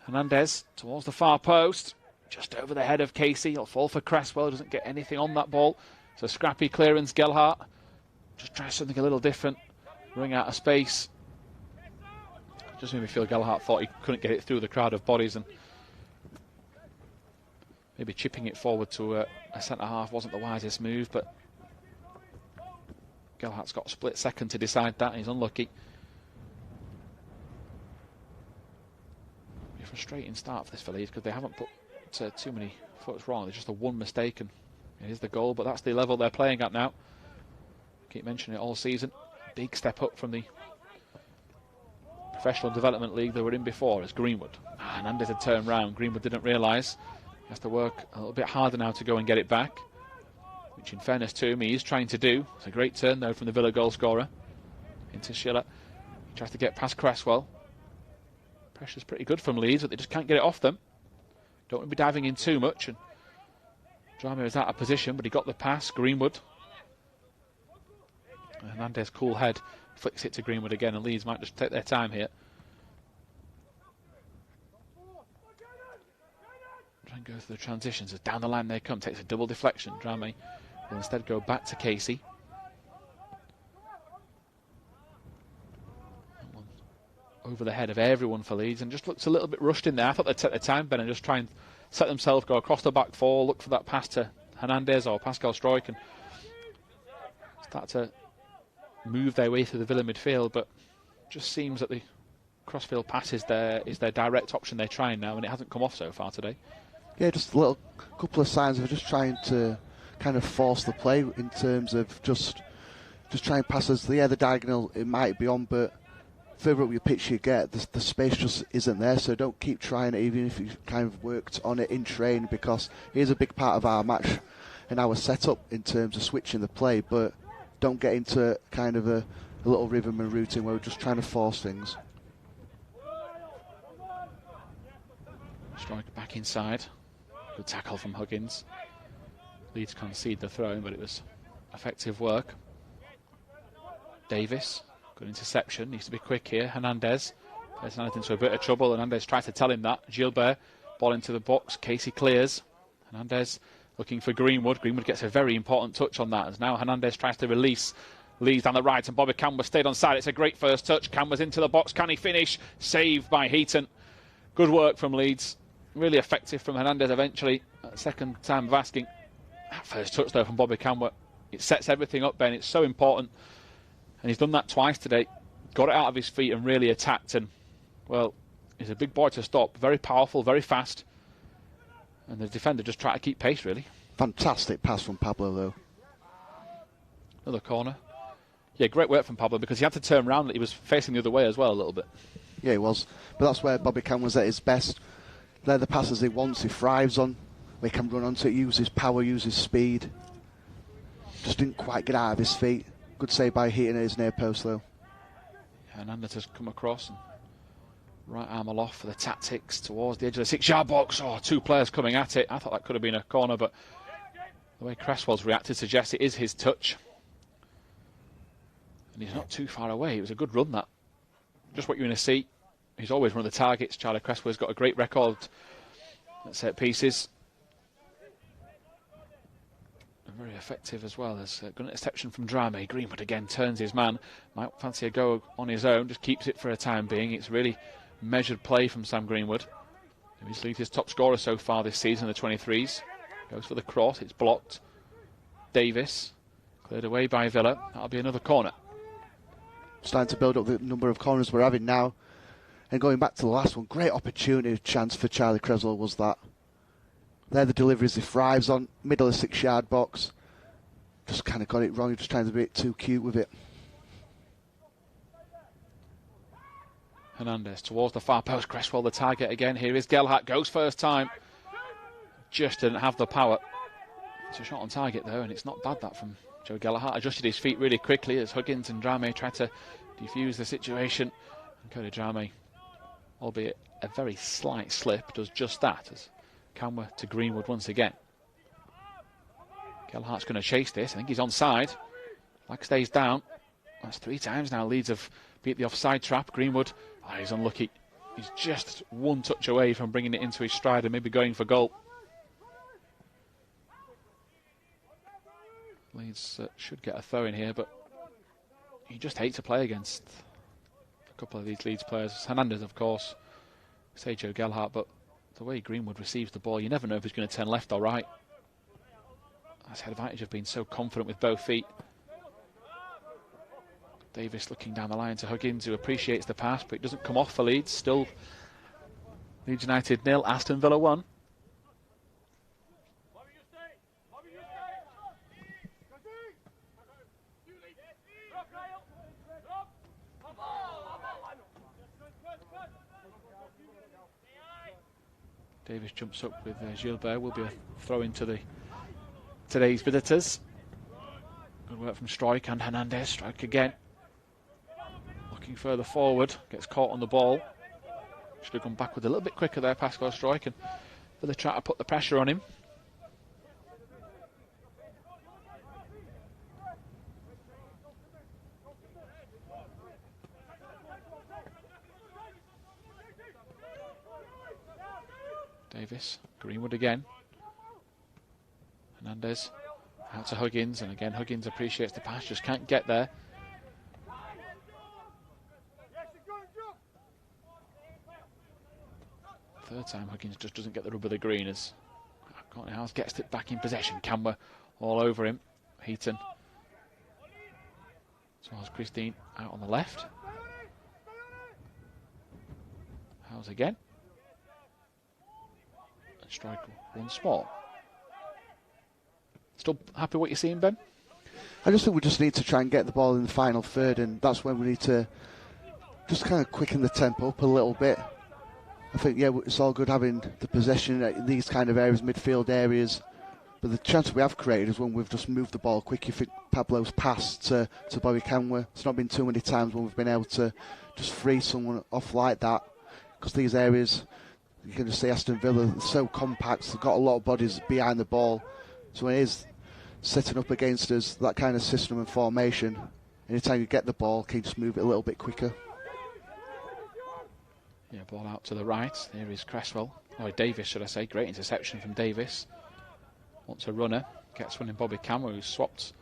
Hernandez towards the far post, just over the head of Casey. He'll fall for Cresswell, doesn't get anything on that ball. So scrappy clearance, Gelhardt. Just tries something a little different, running out of space. Just made me feel Gelhardt thought he couldn't get it through the crowd of bodies, and maybe chipping it forward to a centre-half wasn't the wisest move, but Gelhardt's got a split second to decide that, and he's unlucky. A frustrating start for this for Leeds because they haven't put too many foots wrong. There's just the one mistake, and here's the goal, but that's the level they're playing at now. Keep mentioning it all season. Big step up from the Professional Development League they were in before as Greenwood. Hernandez had turned round. Greenwood didn't realise. He has to work a little bit harder now to go and get it back, which in fairness to him he is trying to do. It's a great turn though from the Villa goal scorer into Schiller. He tries to get past Cresswell. Pressure's pretty good from Leeds, but they just can't get it off them. Don't want to be diving in too much, and Drama is out of position, but he got the pass. Greenwood. Hernandez, cool head, flicks it to Greenwood again, and Leeds might just take their time here. Try and go through the transitions as down the line they come. Takes a double deflection. Drame will instead go back to Casey. Over the head of everyone for Leeds, and just looks a little bit rushed in there. I thought they'd take their time, Ben, and just try and set themselves, go across the back four, look for that pass to Hernandez or Pascal Struijk, and start to move their way through the Villa midfield. But just seems that the crossfield pass is their direct option they're trying now, and it hasn't come off so far today. Yeah, just a couple of signs of just trying to kind of force the play in terms of just trying passes. Yeah, the diagonal it might be on, but further up your pitch you get, the space just isn't there, so don't keep trying it even if you've kind of worked on it in training, because it is a big part of our match and our setup in terms of switching the play, but don't get into kind of a little rhythm and routine where we're just trying to force things. Strike back inside. Good tackle from Huggins. Leeds concede the throw, but it was effective work. Davis. Good interception, needs to be quick here. Hernandez plays into a bit of trouble. Hernandez tries to tell him that. Gilbert, ball into the box. Casey clears. Hernandez looking for Greenwood. Greenwood gets a very important touch on that, as now Hernandez tries to release. Leeds down the right, and Bobby Canwa stayed on side. It's a great first touch. Canwa's into the box. Can he finish? Saved by Heaton. Good work from Leeds. Really effective from Hernandez eventually. Second time of asking. That first touch though from Bobby Canwa, it sets everything up, Ben. It's so important. And he's done that twice today. Got it out of his feet and really attacked. And, well, he's a big boy to stop. Very powerful, very fast. And the defender just tried to keep pace, really. Fantastic pass from Pablo, though. Another corner. Yeah, great work from Pablo, because he had to turn around. He was facing the other way as well a little bit. Yeah, he was. But that's where Bobby Can was at his best. They're the passes he wants, he thrives on. He can run onto it, use his power, use his speed. Just didn't quite get out of his feet. Good save by Heaton at his near post, though. Hernandez has come across and right arm aloft for the tactics towards the edge of the 6-yard box. Oh, two players coming at it. I thought that could have been a corner, but the way Cresswell's reacted suggests it is his touch. And he's not too far away. It was a good run, that. Just what you're going to see. He's always one of the targets. Charlie Cresswell's got a great record at set pieces. Very effective as well. There's a good interception from Drame. Greenwood again turns his man. Might fancy a go on his own. Just keeps it for a time being. It's really measured play from Sam Greenwood. He's Leeds' top scorer so far this season, the 23s. Goes for the cross. It's blocked. Davis. Cleared away by Villa. That'll be another corner. Starting to build up the number of corners we're having now. And going back to the last one, great opportunity chance for Charlie Cresswell was that. They're the deliveries he thrives on, middle of 6-yard box. Just kind of got it wrong, he's just trying to be a bit too cute with it. Hernandez towards the far post, Cresswell the target again. Here is Gelhardt, goes first time. just didn't have the power. It's a shot on target though, and it's not bad that from Joe Gelhardt. Adjusted his feet really quickly as Huggins and Drame tried to defuse the situation. And Cody Drame, albeit a very slight slip, does just that as Canwa to Greenwood once again. Gelhardt's going to chase this. I think he's onside. Flag stays down. That's 3 times now Leeds have beat the offside trap. Greenwood, he's unlucky. He's just one touch away from bringing it into his stride and maybe going for goal. Leeds should get a throw in here, but you just hate to play against a couple of these Leeds players. Hernandez, of course, say Joe Gelhardt, but the way Greenwood receives the ball, you never know if he's going to turn left or right. That's the advantage of being so confident with both feet. Davis looking down the line to Huggins, who appreciates the pass, but it doesn't come off for Leeds. Still Leeds United 0, Aston Villa 1. Davis jumps up with Gilbert. Will be a throw into today's visitors. Good work from Struijk and Hernandez. Struijk again. Looking further forward. Gets caught on the ball. Should have gone backward a little bit quicker there, Pascal Struijk. And Villa try to put the pressure on him. Davis, Greenwood again. Hernandez out to Huggins, and again Huggins appreciates the pass, just can't get there. Third time Huggins just doesn't get the rub of the green as Courtney House gets it back in possession. Canwa all over him. Heaton. As well as Christine out on the left. House again. Strike once more. Still happy what you're seeing, Ben? I just think we just need to try and get the ball in the final third, and that's when we need to just kind of quicken the tempo up a little bit. I think, yeah, it's all good having the possession in these kind of areas, midfield areas, but the chance we have created is when we've just moved the ball quick. You think Pablo's pass to Bobby Canwa, it's not been too many times when we've been able to just free someone off like that, because these areas, you can just see Aston Villa, they're so compact, they've got a lot of bodies behind the ball. So when it is setting up against us, that kind of system and formation, anytime you get the ball, can you just move it a little bit quicker? Yeah, ball out to the right. There is Cresswell. Oh, Davis, should I say. Great interception from Davis. Wants a runner. Gets one in Bobby Canwa, who's swapped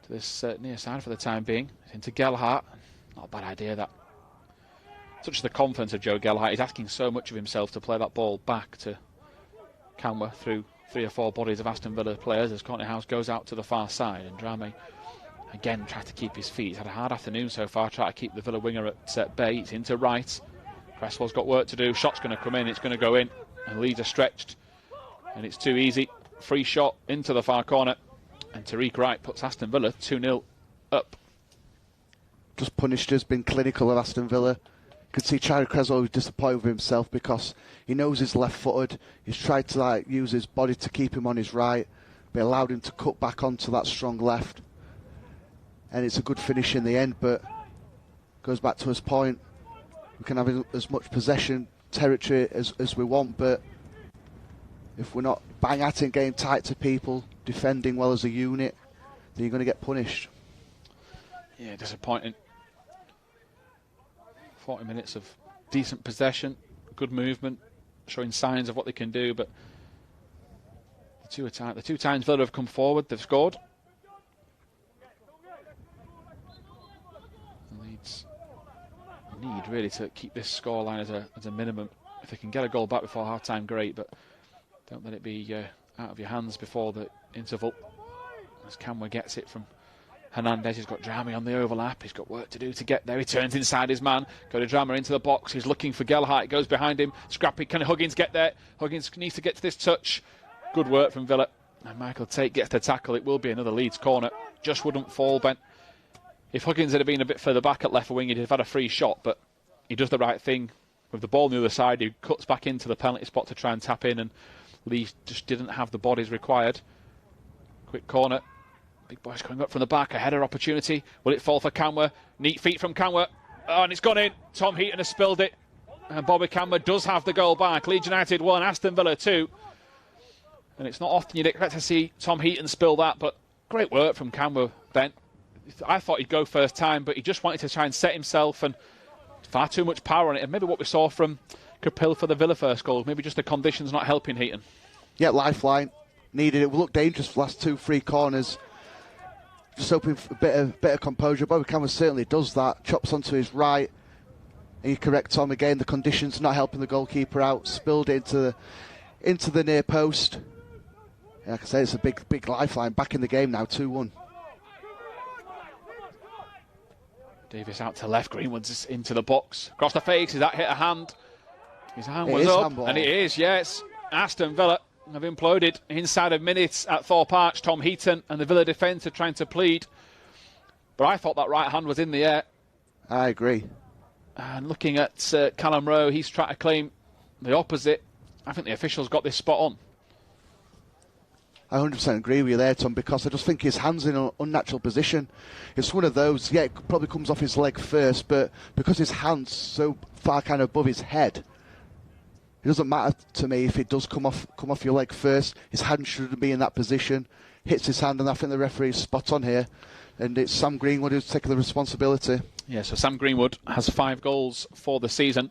to this near side for the time being. Into Gelhardt. Not a bad idea, that. Such the confidence of Joe Gelhardt. He's asking so much of himself to play that ball back to Canwa through 3 or 4 bodies of Aston Villa players as Courtney House goes out to the far side. And Drame again tries to keep his feet. He's had a hard afternoon so far, trying to keep the Villa winger at bay. It's into right. Cresswell's got work to do. Shot's going to come in. It's going to go in. And Leeds are stretched. And it's too easy. Free shot into the far corner. And Tariq Wright puts Aston Villa 2-0 up. Just punished us, been clinical of Aston Villa. You could see Charlie Cresswell was disappointed with himself because he knows he's left-footed. He's tried to use his body to keep him on his right, but allowed him to cut back onto that strong left. And it's a good finish in the end, but goes back to his point. We can have as much possession, territory as we want, but if we're not bang at it, getting tight to people, defending well as a unit, then you're going to get punished. Yeah, disappointing. 40 minutes of decent possession, good movement, showing signs of what they can do, but the two times Villa have come forward, they've scored. Leeds need really to keep this scoreline as a minimum. If they can get a goal back before half-time, great, but don't let it be out of your hands before the interval. As Canwa gets it from Hernandez, he's got Drame on the overlap. He's got work to do to get there. He turns inside his man. Go to Drame into the box. He's looking for Gelhardt. He goes behind him. Scrappy. Can Huggins get there? Huggins needs to get to this touch. Good work from Villa. And Michael Tate gets the tackle. It will be another Leeds corner. Just wouldn't fall, Ben. If Huggins had been a bit further back at left wing, he'd have had a free shot, but he does the right thing. With the ball on the other side, he cuts back into the penalty spot to try and tap in, and Leeds just didn't have the bodies required. Quick corner. Big boys coming up from the back. A header opportunity. Will it fall for Canwa? Neat feet from Canwa. Oh, and it's gone in. Tom Heaton has spilled it. And Bobby Canwa does have the goal back. Leeds United 1, Aston Villa 2. And it's not often you'd expect to see Tom Heaton spill that, but great work from Canwa, Ben. I thought he'd go first time, but he just wanted to try and set himself, and far too much power on it. And maybe what we saw from Capil for the Villa first goal, maybe just the conditions not helping Heaton. Yeah, lifeline. Needed it. Will look dangerous for the last 2-3 corners. Just hoping for a bit of composure. Bobby Canwa certainly does that. Chops onto his right. And you correct Tom again. The conditions not helping the goalkeeper out. Spilled it into the near post. Yeah, like I say, it's a big lifeline. Back in the game now, 2-1. Davis out to left. Greenwood's into the box. Across the face. Is that hit a hand? His hand was up. Handball. And it is, yes. Aston Villa have imploded inside of minutes at Thorpe Arch. Tom Heaton and the Villa defence are trying to plead. But I thought that right hand was in the air. I agree. And looking at Callum Rowe, he's trying to claim the opposite. I think the officials got this spot on. I 100% agree with you there, Tom, because I just think his hand's in an unnatural position. It's one of those, yeah, it probably comes off his leg first, but because his hand's so far kind of above his head, it doesn't matter to me if it does come off your leg first. His hand shouldn't be in that position. Hits his hand, and I think the referee is spot on here. And it's Sam Greenwood who's taking the responsibility. Yeah, so Sam Greenwood has 5 goals for the season.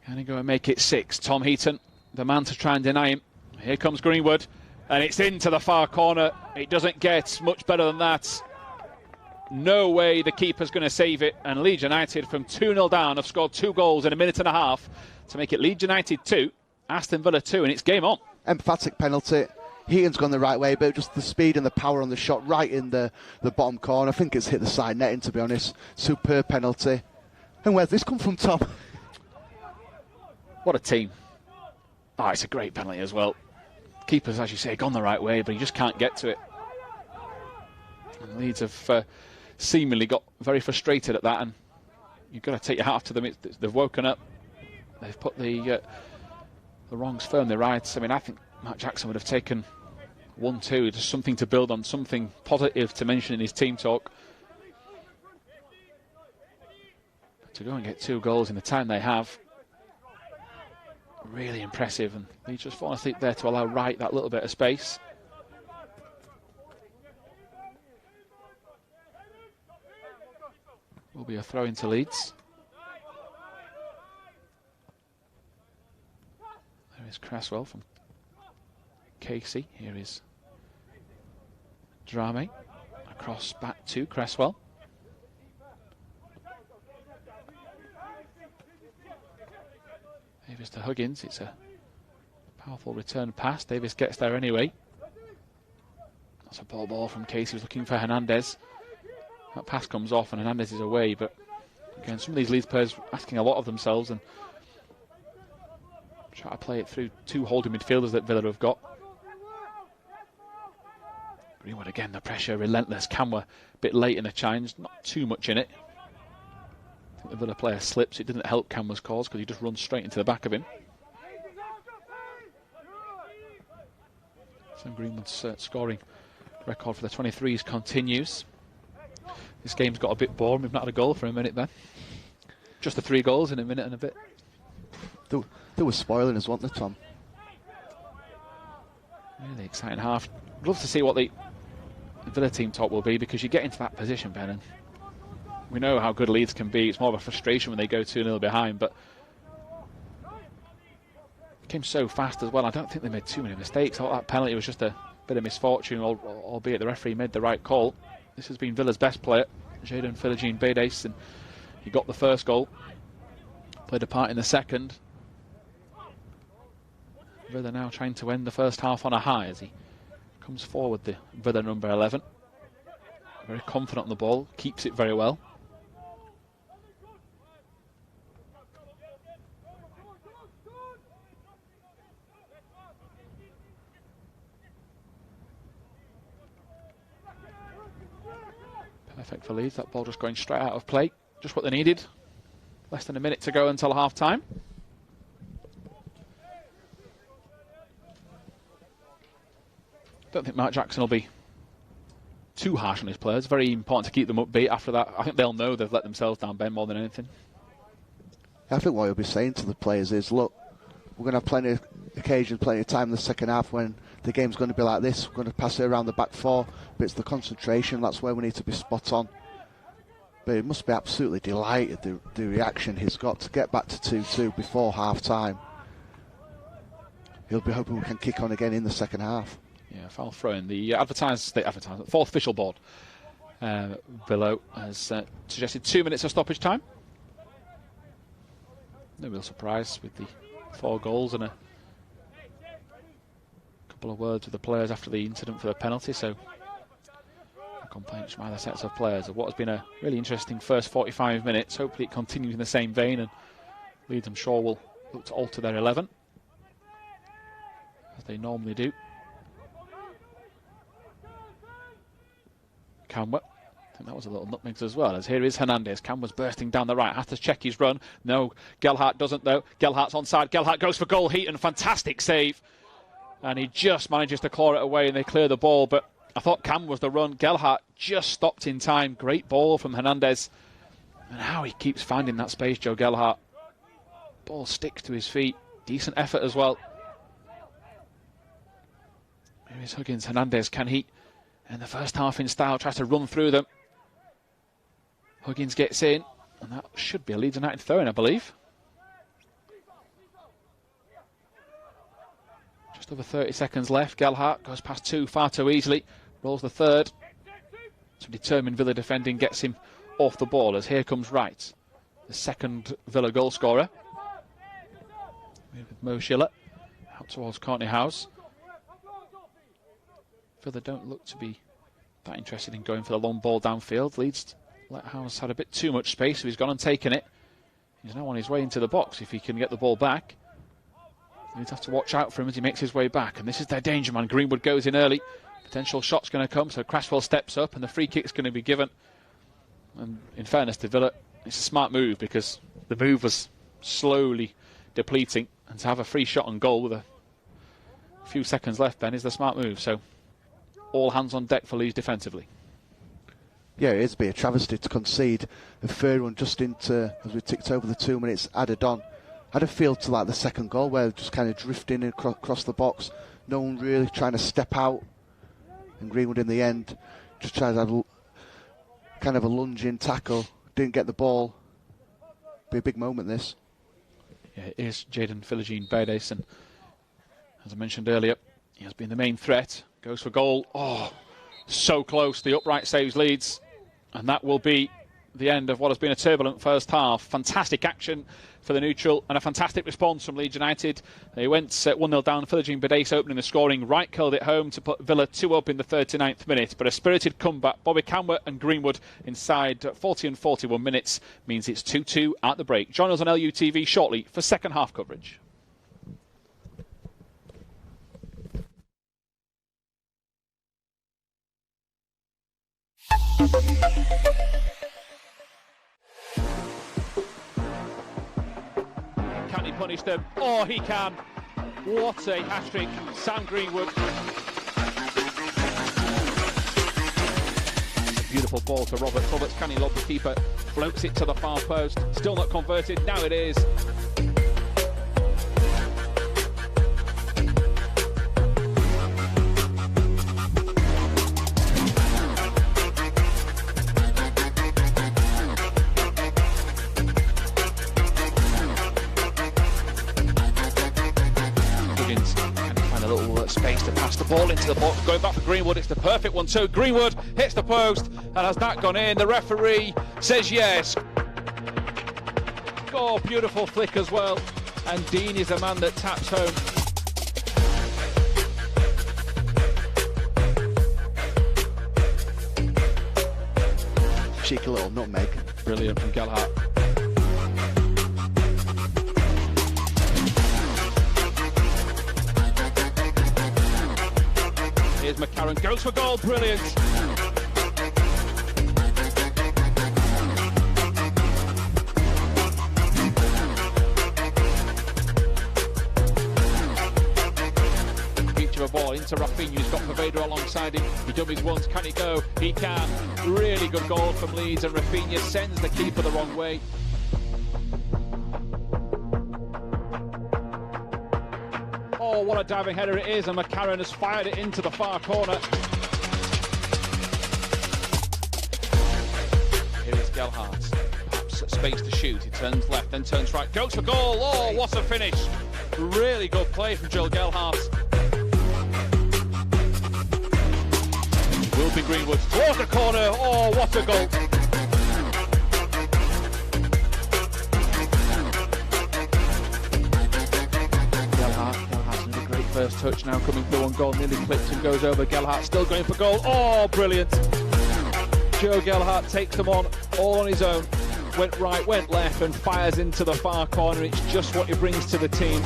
Can he go and make it 6? Tom Heaton, the man to try and deny him. Here comes Greenwood. And it's into the far corner. It doesn't get much better than that. No way the keeper's going to save it. And Leeds United, from 2-0 down, have scored 2 goals in a minute and a half to make it Leeds United 2, Aston Villa 2, and it's game on. Emphatic penalty. Heaton's gone the right way, but just the speed and the power on the shot right in the bottom corner. I think it's hit the side netting, to be honest. Superb penalty. And where's this come from, Tom? What a team. Oh, it's a great penalty as well. Keeper's, as you say, gone the right way, but he just can't get to it. And Leeds have seemingly got very frustrated at that, and you've got to take your hat off to them. They've woken up. They've put the wrongs firmly right. I mean, I think Mark Jackson would have taken 1-2, just something to build on, something positive to mention in his team talk. But to go and get 2 goals in the time they have, really impressive, and they just fallen asleep there to allow Wright that little bit of space. Will be a throw into Leeds. There is Cresswell from Casey. Here is Drame. Across back to Cresswell. Davis to Huggins. It's a powerful return pass. Davis gets there anyway. That's a ball from Casey. He's looking for Hernandez. That pass comes off and Hernandez is away. But again, some of these Leeds players asking a lot of themselves and try to play it through 2 holding midfielders that Villa have got. Greenwood again, the pressure, relentless. Canwa a bit late in the challenge, not too much in it. I think the Villa player slips. It didn't help Canwa's cause because he just runs straight into the back of him. So Greenwood's scoring record for the 23s continues. This game's got a bit boring. We've not had a goal for a minute then. Just the 3 goals in a minute and a bit. They were spoiling us, weren't they, Tom? Really exciting half. I'd love to see what the Villa team talk will be, because you get into that position, Ben, and we know how good Leeds can be. It's more of a frustration when they go 2-0 behind, but it came so fast as well. I don't think they made too many mistakes. I thought that penalty was just a bit of misfortune, albeit the referee made the right call. This has been Villa's best player, Jadon Philogene-Bedes, and he got the first goal, played a part in the second. Villa now trying to end the first half on a high as he comes forward, the Villa number 11. Very confident on the ball, keeps it very well. Perfect for Leeds, that ball just going straight out of play. Just what they needed. Less than a minute to go until half time. don't think Mark Jackson will be too harsh on his players. Very important to keep them upbeat after that. I think they'll know they've let themselves down, Ben, more than anything. I think what he'll be saying to the players is, look, we're going to have plenty of occasions, plenty of time in the second half when the game's going to be like this. We're going to pass it around the back four, but it's the concentration. That's where we need to be spot on. But he must be absolutely delighted, the reaction he's got to get back to 2-2 before half-time. He'll be hoping we can kick on again in the second half. Yeah, foul throw in. The fourth official board below has suggested 2 minutes of stoppage time. No real surprise with the 4 goals and a couple of words with the players after the incident for the penalty, so no complaints from either sets of players of what has been a really interesting first 45 minutes. Hopefully it continues in the same vein, and Leeds, I'm sure, will look to alter their 11 as they normally do. Camwa, I think that was a little nutmeg as well, as here is Hernandez. Camwa's bursting down the right, has to check his run. No, Gelhardt doesn't though. Gelhardt's onside. Gelhardt goes for goal. Heaton, fantastic save. And he just manages to claw it away and they clear the ball. But I thought Cam was the run. Gelhardt just stopped in time. Great ball from Hernandez. And how he keeps finding that space, Joe Gelhardt. Ball sticks to his feet. Decent effort as well. Here is Huggins. Hernandez, can he? And the first half in style, tries to run through them. Huggins gets in, and that should be a Leeds United throw-in, I believe. Just over 30 seconds left. Gelhardt goes past 2 far too easily. Rolls the third. Some determined Villa defending gets him off the ball, as here comes Wright, the second Villa goal scorer. With Mo Schiller out towards Courtney House. Villa don't look to be that interested in going for the long ball downfield. Leeds let House had a bit too much space, so he's gone and taken it. He's now on his way into the box if he can get the ball back. Leeds have to watch out for him as he makes his way back, and this is their danger man. Greenwood goes in early. Potential shot's going to come, so Cresswell steps up and the free kick's going to be given. And in fairness to Villa, it's a smart move because the move was slowly depleting, and to have a free shot on goal with a few seconds left, Ben, is the smart move. So all hands on deck for Leeds defensively. Yeah, it is a bit of a travesty to concede a third one just into, as we ticked over the 2 minutes added on. Had a feel to like the second goal where just kind of drifting across the box, no one really trying to step out, and Greenwood in the end just tries to have kind of a lunging tackle, didn't get the ball. Be a big moment this. Yeah, it is Jadon Philogene-Bedes, and as I mentioned earlier, he has been the main threat. Goes for goal. Oh, so close. The upright saves Leeds. And that will be the end of what has been a turbulent first half. Fantastic action for the neutral and a fantastic response from Leeds United. They went 1-0 down. Philogene-Bedes opening the scoring. Wright curled it home to put Villa 2 up in the 39th minute. But a spirited comeback. Bobby Camwa and Greenwood inside 40 and 41 minutes means it's 2-2 at the break. Join us on LUTV shortly for second half coverage. Can he punish them? Oh, he can. What a hat-trick, Sam Greenwood. A beautiful ball to Roberts. Roberts, can he lob the keeper? Floats it to the far post. Still not converted. Now it is. Space to pass the ball into the box, going back for Greenwood. It's the perfect one too. Greenwood hits the post, and has that gone in? The referee says yes. Oh, beautiful flick as well, and Dean is the man that taps home. Cheeky little nutmeg. Brilliant from Gelhardt. Here's McCarron, goes for goal, brilliant. Reach of a ball into to Raphinha. He's got Paveda alongside him. He dummies once. Can he go? He can. Really good goal from Leeds, and Raphinha sends the keeper the wrong way. Oh, what a diving header it is, and McCarran has fired it into the far corner. Here is Gelhardt. Space to shoot. He turns left, then turns right. Goes for goal. Oh, what a finish. Really good play from Joel Gelhardt. Will be Greenwood towards the corner. Oh, what a goal. Gelhardt's made a great first touch now, coming through on goal. Nearly clips and goes over. Gelhardt still going for goal. Oh, brilliant. Joe Gelhardt takes them on all on his own. Went right, went left, and fires into the far corner. It's just what he brings to the team.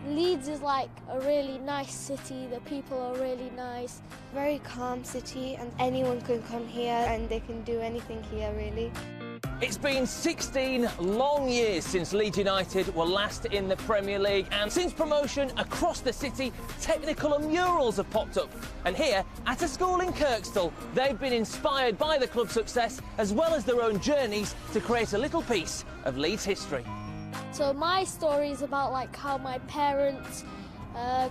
Leeds is like a really nice city. The people are really nice. Very calm city, and anyone can come here and they can do anything here, really. It's been 16 long years since Leeds United were last in the Premier League, and since promotion across the city, technical and murals have popped up. And here, at a school in Kirkstall, they've been inspired by the club's success as well as their own journeys to create a little piece of Leeds history. So my story is about like how my parents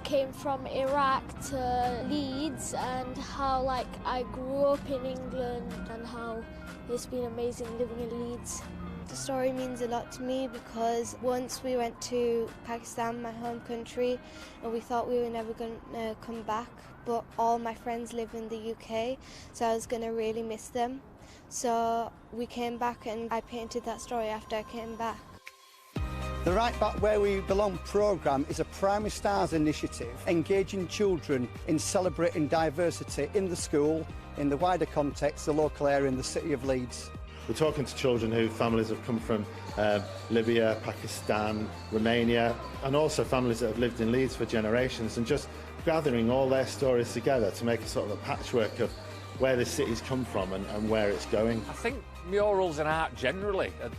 came from Iraq to Leeds, and how like I grew up in England, and how it's been amazing living in Leeds. The story means a lot to me because once we went to Pakistan, my home country, and we thought we were never going to come back, but all my friends live in the UK, so I was going to really miss them. So we came back, and I painted that story after I came back. The Right Back Where We Belong programme is a Primary Stars initiative engaging children in celebrating diversity in the school, in the wider context, the local area and the city of Leeds. We're talking to children whose families have come from Libya, Pakistan, Romania, and also families that have lived in Leeds for generations, and just gathering all their stories together to make a sort of a patchwork of where the city's come from and where it's going. I think murals and art generally are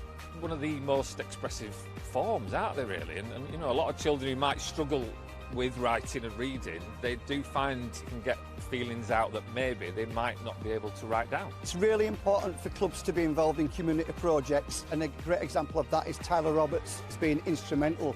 one of the most expressive forms, aren't they, really? And you know, a lot of children who might struggle with writing and reading, they do find you can get feelings out that maybe they might not be able to write down. It's really important for clubs to be involved in community projects, and a great example of that is Tyler Roberts. He's been instrumental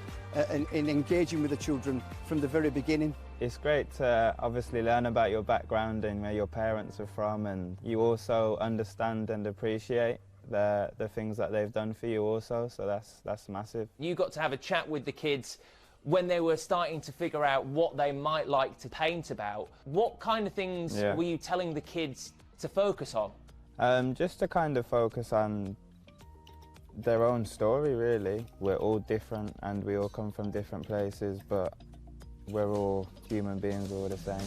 in engaging with the children from the very beginning. It's great to obviously learn about your background and where your parents are from, and you also understand and appreciate the things that they've done for you also, so that's massive. You got to have a chat with the kids when they were starting to figure out what they might like to paint about. What kind of things were you telling the kids to focus on? Just to kind of focus on their own story, really. We're all different and we all come from different places, but we're all human beings, we're all the same.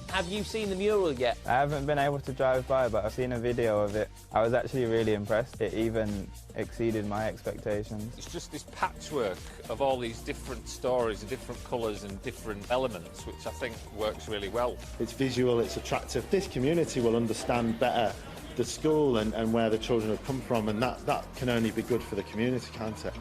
Have you seen the mural yet? I haven't been able to drive by, but I've seen a video of it. I was actually really impressed. It even exceeded my expectations. It's just this patchwork of all these different stories and different colours and different elements, which I think works really well. It's visual, it's attractive. This community will understand better the school and where the children have come from, and that can only be good for the community, can't it?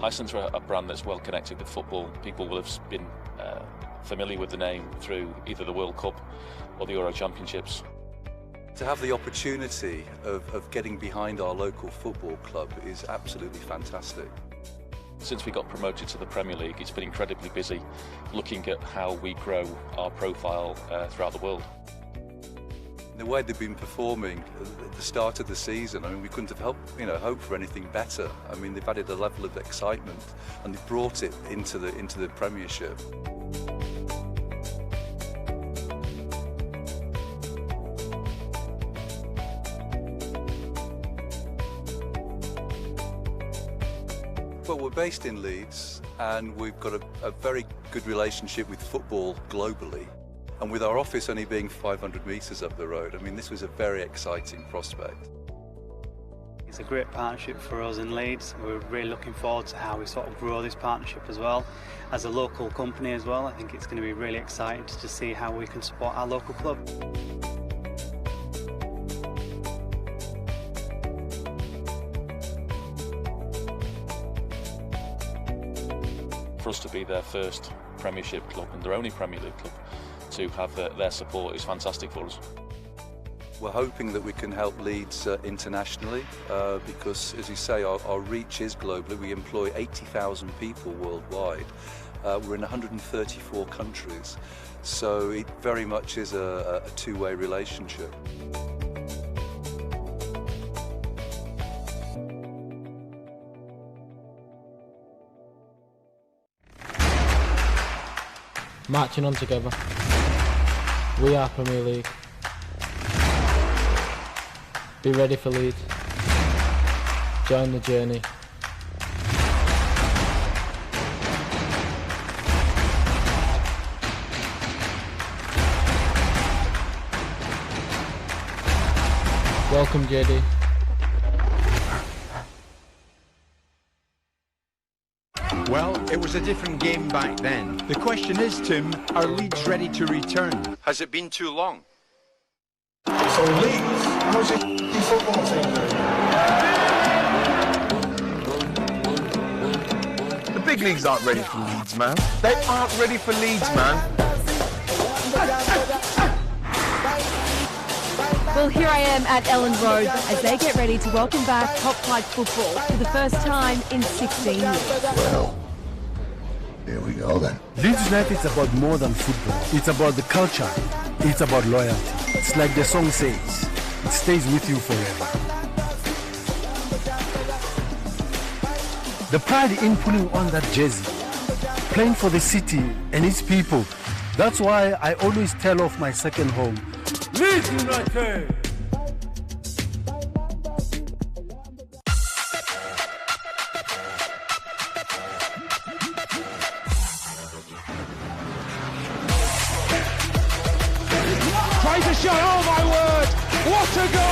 Iceland's a brand that's well connected with football. People will have been familiar with the name through either the World Cup or the Euro Championships. To have the opportunity of getting behind our local football club is absolutely fantastic. Since we got promoted to the Premier League, it's been incredibly busy looking at how we grow our profile throughout the world. The way they've been performing at the start of the season, I mean, we couldn't have hoped for anything better. I mean, they've added a level of excitement and they've brought it into the Premiership. Well, we're based in Leeds and we've got a very good relationship with football globally. And with our office only being 500 metres up the road, I mean, this was a very exciting prospect. It's a great partnership for us in Leeds. We're really looking forward to how we sort of grow this partnership as well. As a local company as well, I think it's going to be really exciting to see how we can support our local club. For us to be their first Premiership club and their only Premier League club, to have their support is fantastic for us. We're hoping that we can help Leeds internationally because, as you say, our reach is globally. We employ 80,000 people worldwide. We're in 134 countries, so it very much is a two-way relationship. Marching on together. We are Premier League. Be ready for Leeds. Join the journey. Welcome, JD. Well, it was a different game back then. The question is, Tim, are Leeds ready to return? Has it been too long? So Leeds, how's your football team doing? The big leagues aren't ready for Leeds, man. They aren't ready for Leeds, man. Well, here I am at Ellen Road as they get ready to welcome back top flight football for the first time in 16 years. Well, here we go then. Leeds United is about more than football. It's about the culture. It's about loyalty. It's like the song says, it stays with you forever. The pride in putting on that jersey, playing for the city and its people. That's why I always tell off my second home, Leeds United! Tries a shot, oh my word! What a goal!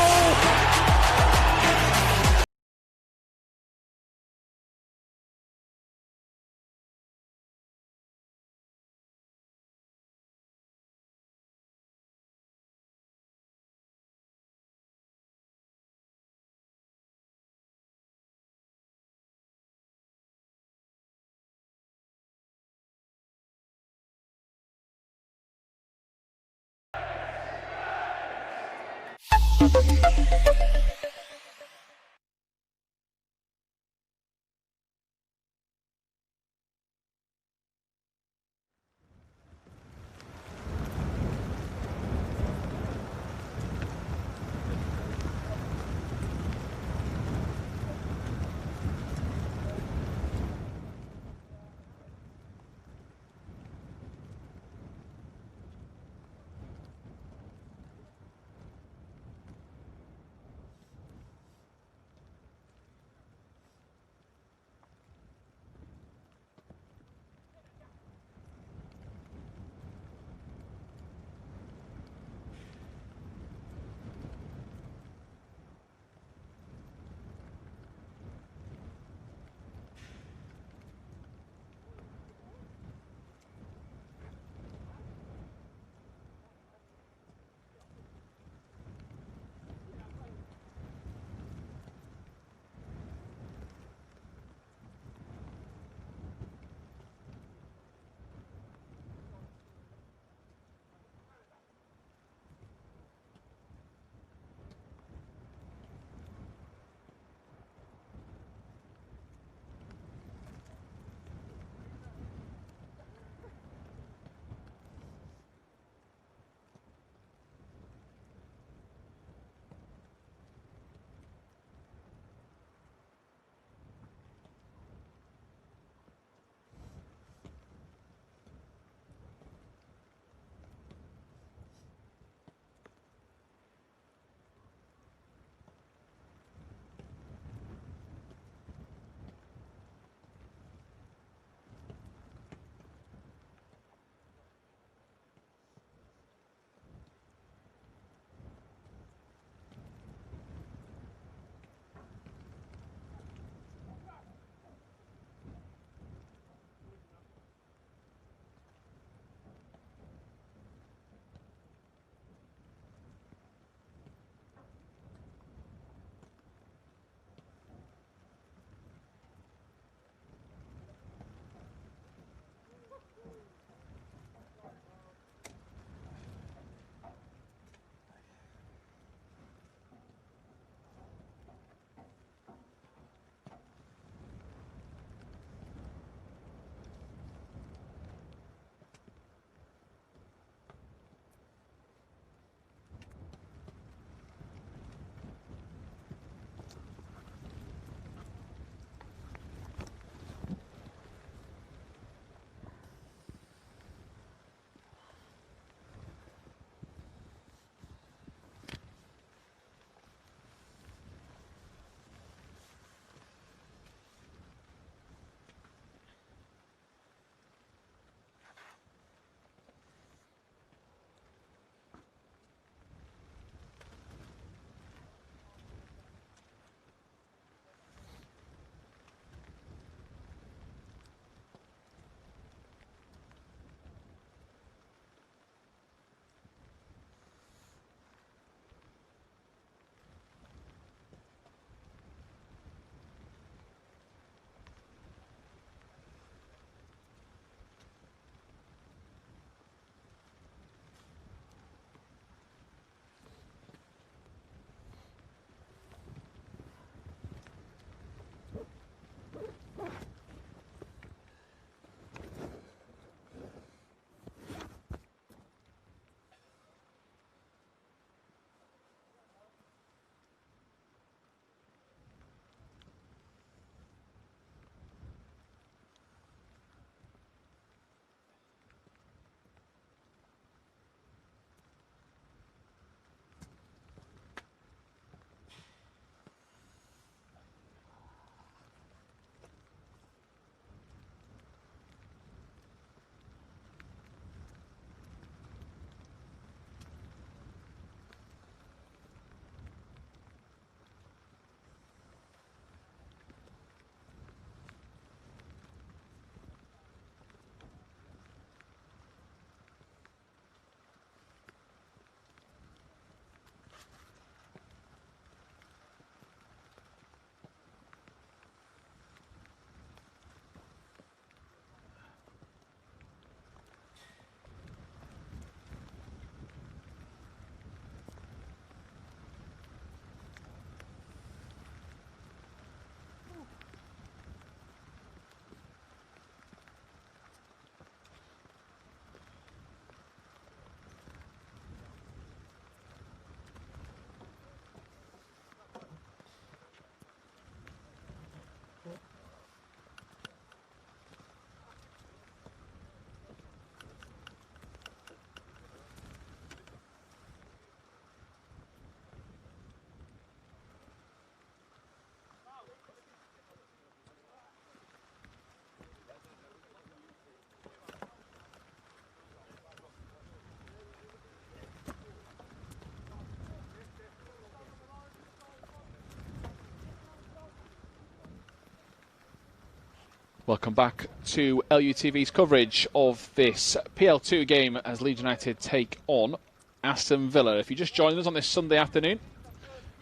Welcome back to LUTV's coverage of this PL2 game as Leeds United take on Aston Villa. If you just joined us on this Sunday afternoon,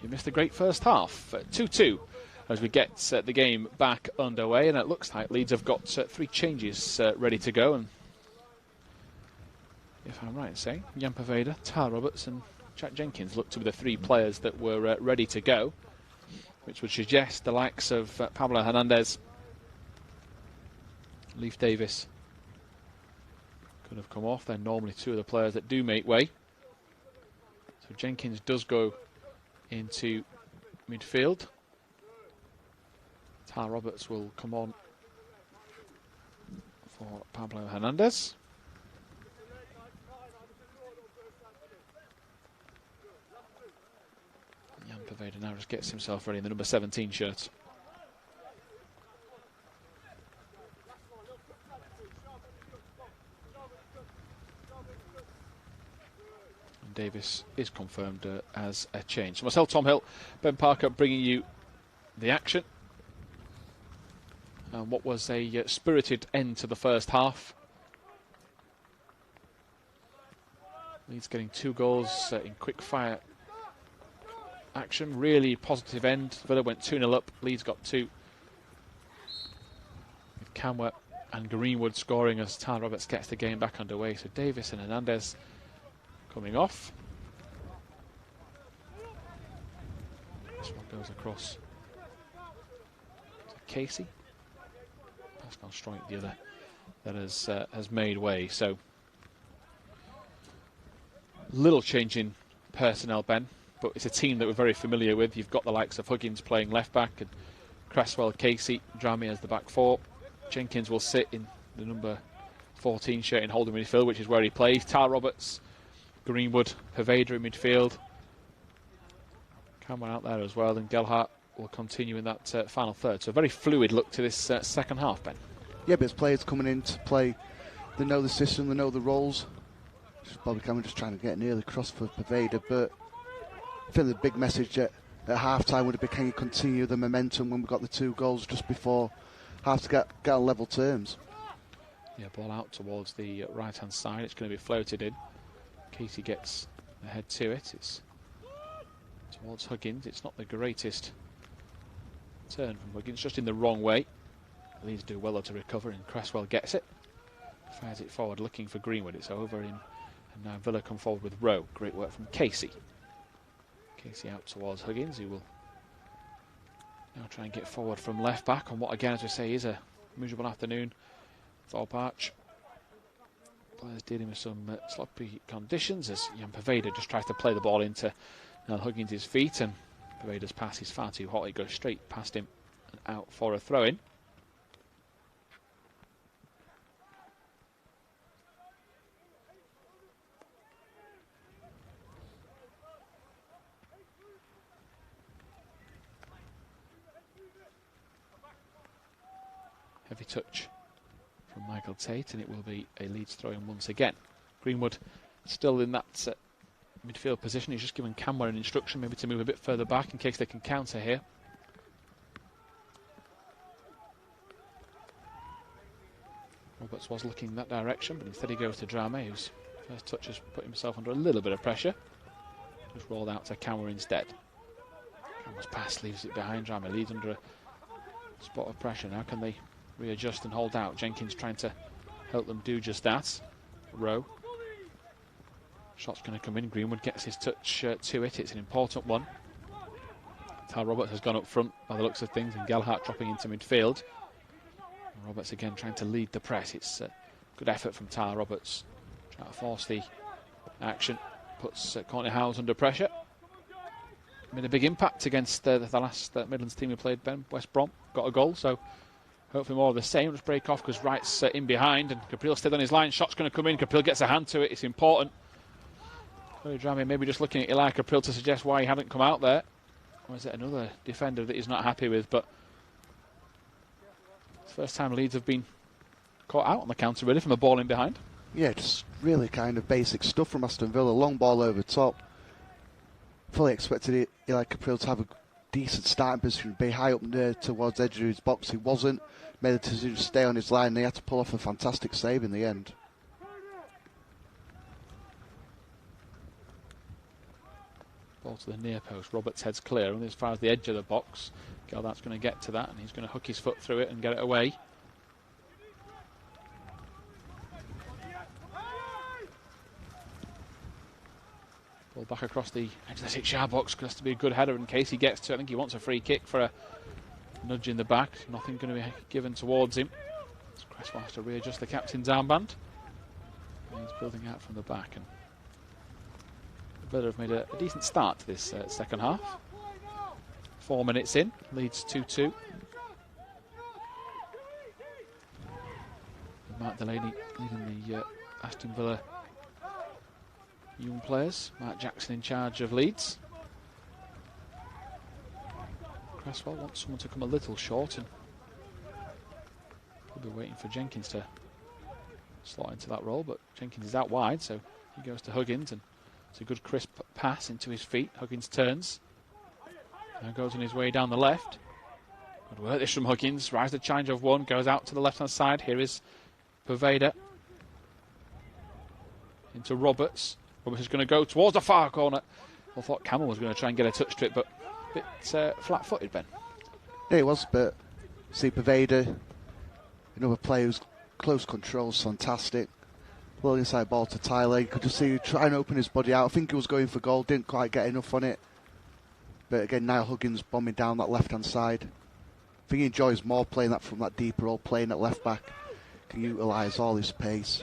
you missed a great first half. 2-2 as we get the game back underway, and it looks like Leeds have got 3 changes ready to go. And if I'm right in saying, Jan Poveda, Tal Roberts and Jack Jenkins look to be the 3 players that were ready to go, which would suggest the likes of Pablo Hernandez, Leif Davis could have come off. They're normally 2 of the players that do make way. So Jenkins does go into midfield. Tal Roberts will come on for Pablo Hernandez. Jan Poveda now just gets himself ready in the number 17 shirt. Davis is confirmed as a change. So myself, Tom Hill, Ben Parker bringing you the action. And what was a spirited end to the first half. Leeds getting 2 goals in quick fire action. Really positive end. Villa went 2-0 up. Leeds got 2. With Camwer and Greenwood scoring as Tal Roberts gets the game back underway. So Davis and Hernandez coming off. This one goes across to Casey. Pascal Stroink, the other that has made way. So little change in personnel, Ben, but it's a team that we're very familiar with. You've got the likes of Huggins playing left back and Cresswell, Casey, Drami as the back 4. Jenkins will sit in the number 14 shirt in holding midfield, which is where he plays. Tal Roberts, Greenwood, Poveda in midfield. Cameron out there as well, and Gelhardt will continue in that final third. So a very fluid look to this second half, Ben. Yeah, but it's players coming in to play. They know the system, they know the roles. Bobby Cameron just trying to get an early cross for Poveda, but I think the big message at half-time would have been, can you continue the momentum when we got the 2 goals just before half to get on level terms? Yeah, ball out towards the right-hand side. It's going to be floated in. Casey gets ahead to it. It's towards Huggins. It's not the greatest turn from Huggins, just in the wrong way. Leeds do well to recover, and Cresswell gets it. Fires it forward, looking for Greenwood. It's over in, and now Villa come forward with Rowe. Great work from Casey. Casey out towards Huggins, who will now try and get forward from left back on what, again, as we say, is a miserable afternoon. Thorpe Arch. Players dealing with some sloppy conditions as Jan Poveda just tries to play the ball into Huggins' feet, and Poveda's pass is far too hot. It goes straight past him and out for a throw-in. Heavy touch from Michael Tate, and it will be a Leeds throw-in once again. Greenwood still in that midfield position. He's just given Camwer an instruction maybe to move a bit further back in case they can counter here. Roberts was looking in that direction, but instead he goes to Drame, whose first touch has put himself under a little bit of pressure. Just rolled out to Camwer instead. Camwer's pass leaves it behind. Drame leads under a spot of pressure. Now can they readjust and hold out? Jenkins trying to help them do just that. Rowe. Shot's going to come in. Greenwood gets his touch to it. It's an important one. Tal Roberts has gone up front by the looks of things, and Gelhardt dropping into midfield. And Roberts again trying to lead the press. It's a good effort from Tal Roberts. Trying to force the action. Puts Courtney Howes under pressure. Made a big impact against the last Midlands team who played, Ben. West Brom got a goal, so hopefully more of the same. Just break off because Wright's in behind, and Caprile stayed on his line. Shot's going to come in. Caprile gets a hand to it. It's important. Drami maybe just looking at Eli Caprile to suggest why he hadn't come out there. Or is it another defender that he's not happy with? But it's the first time Leeds have been caught out on the counter, really, from the ball in behind. Yeah, just really kind of basic stuff from Aston Villa. Long ball over top. Fully expected Eli Caprile to have a decent starting position, be high up there towards the edge of his box. He wasn't. Made the decision to stay on his line, and he had to pull off a fantastic save in the end. Ball to the near post. Roberts heads clear, and as far as the edge of the box. Gelhardt's going to get to that, and he's going to hook his foot through it and get it away. Ball back across the edge of the 6-yard box. Has to be a good header in case he gets to it. I think he wants a free kick for a nudge in the back. Nothing going to be given towards him. Cresswell has to readjust the captain's armband. And he's building out from the back. And Villa have made a decent start to this second half. 4 minutes in, Leeds 2-2. Mark Delaney leading the Aston Villa young players. Mark Jackson in charge of Leeds. Cresswell wants someone to come a little short, and we'll be waiting for Jenkins to slot into that role, but Jenkins is out wide, so he goes to Huggins, and it's a good crisp pass into his feet. Huggins turns. Now goes on his way down the left. Good work this from Huggins. Rise the challenge of one. Goes out to the left-hand side. Here is Pervader. Into Roberts. Roberts is going to go towards the far corner. I thought Campbell was going to try and get a touch to it, but a bit flat-footed, Ben. Yeah, it was, but see Pervader, another player who's close control's fantastic. Little inside ball to Tyler. You could just see him try and open his body out. I think he was going for goal. Didn't quite get enough on it. But again, now Huggins bombing down that left-hand side. I think he enjoys more playing that from that deeper role, playing at left-back. Can utilise all his pace.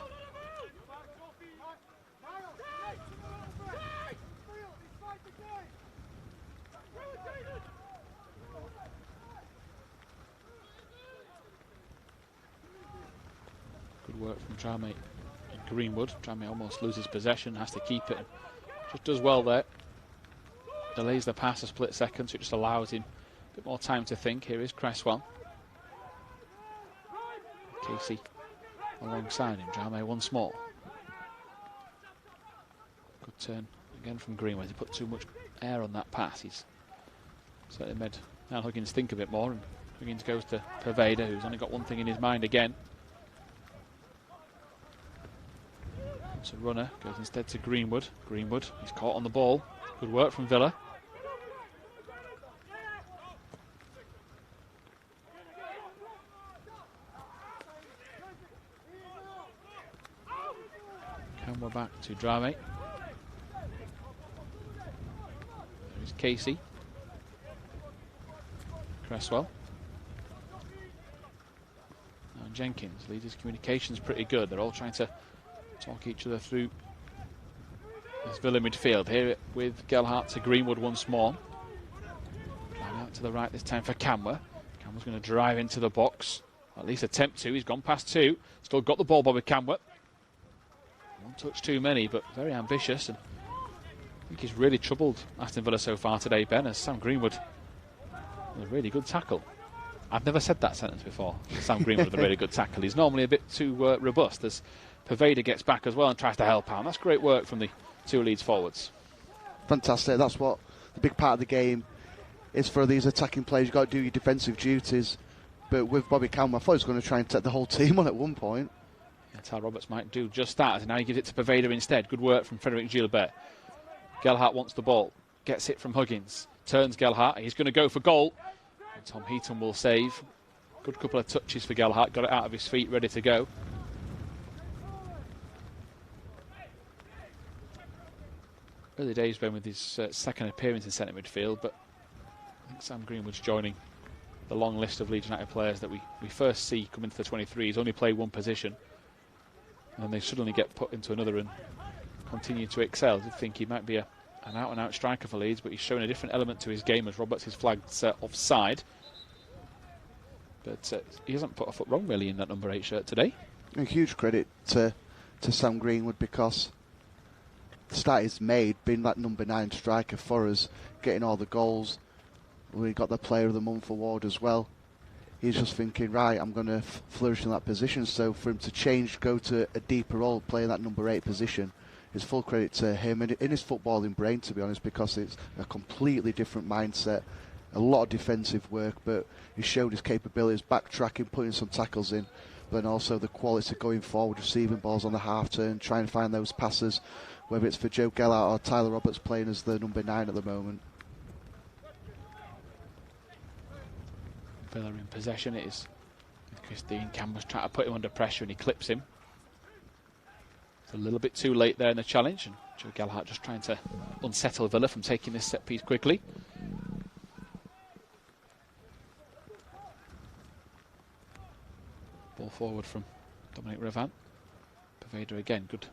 Good work from Drame and Greenwood. Drame almost loses possession, has to keep it. Just does well there. Delays the pass a split second, so it just allows him a bit more time to think. Here is Cresswell. Casey alongside him. Drame once more. Good turn again from Greenwood. He put too much air on that pass. He's certainly made now Huggins think a bit more, and Huggins goes to Pervader, who's only got one thing in his mind again. It's a runner, goes instead to Greenwood. Greenwood, he's caught on the ball. Good work from Villa. And we're back to Drame. There's Casey. Cresswell. Now Jenkins. Leaders' communication's pretty good. They're all trying to talk each other through this Villa midfield. Here with Gelhardt to Greenwood once more. Drive out to the right this time for Camwer. Camwer's going to drive into the box. At least attempt to. He's gone past two. Still got the ball, Bobby Camwer. One touch too many, but very ambitious. And I think he's really troubled Aston Villa so far today, Ben, as Sam Greenwood with a really good tackle. I've never said that sentence before. Sam Greenwood with a really good tackle. He's normally a bit too robust, as Pervader gets back as well and tries to help out. And that's great work from the two Leeds forwards. Fantastic. That's what the big part of the game is for these attacking players. You've got to do your defensive duties. But with Bobby Camwer, I thought he was going to try and take the whole team on at one point. Yeah, Tal Roberts might do just that. And now he gives it to Pervader instead. Good work from Frederic Gilbert. Gelhardt wants the ball. Gets it from Huggins. Turns Gelhardt. He's going to go for goal. And Tom Heaton will save. Good couple of touches for Gelhardt. Got it out of his feet, ready to go. Early days, Ben, with his second appearance in centre midfield, but I think Sam Greenwood's joining the long list of Leeds United players that we first see come into the 23s, only play one position, and then they suddenly get put into another and continue to excel. I think he might be an out-and-out striker for Leeds, but he's shown a different element to his game as Roberts is flagged offside. But he hasn't put a foot wrong, really, in that number 8 shirt today. A huge credit to Sam Greenwood, because the start he's made, being that number 9 striker for us, getting all the goals. We got the Player of the Month award as well. He's just thinking, right, I'm going to flourish in that position. So for him to change, go to a deeper role, play in that number 8 position, is full credit to him and in his footballing brain, to be honest, because it's a completely different mindset. a lot of defensive work, but he showed his capabilities, backtracking, putting some tackles in, but then also the quality going forward, receiving balls on the half turn, trying to find those passes, whether it's for Joe Gelhardt or Tyler Roberts playing as the number 9 at the moment. Villa in possession it is. Christine Campbell's trying to put him under pressure and he clips him. It's a little bit too late there in the challenge, and Joe Gelhardt just trying to unsettle Villa from taking this set piece quickly. Ball forward from Dominic Ravan. Poveda again, good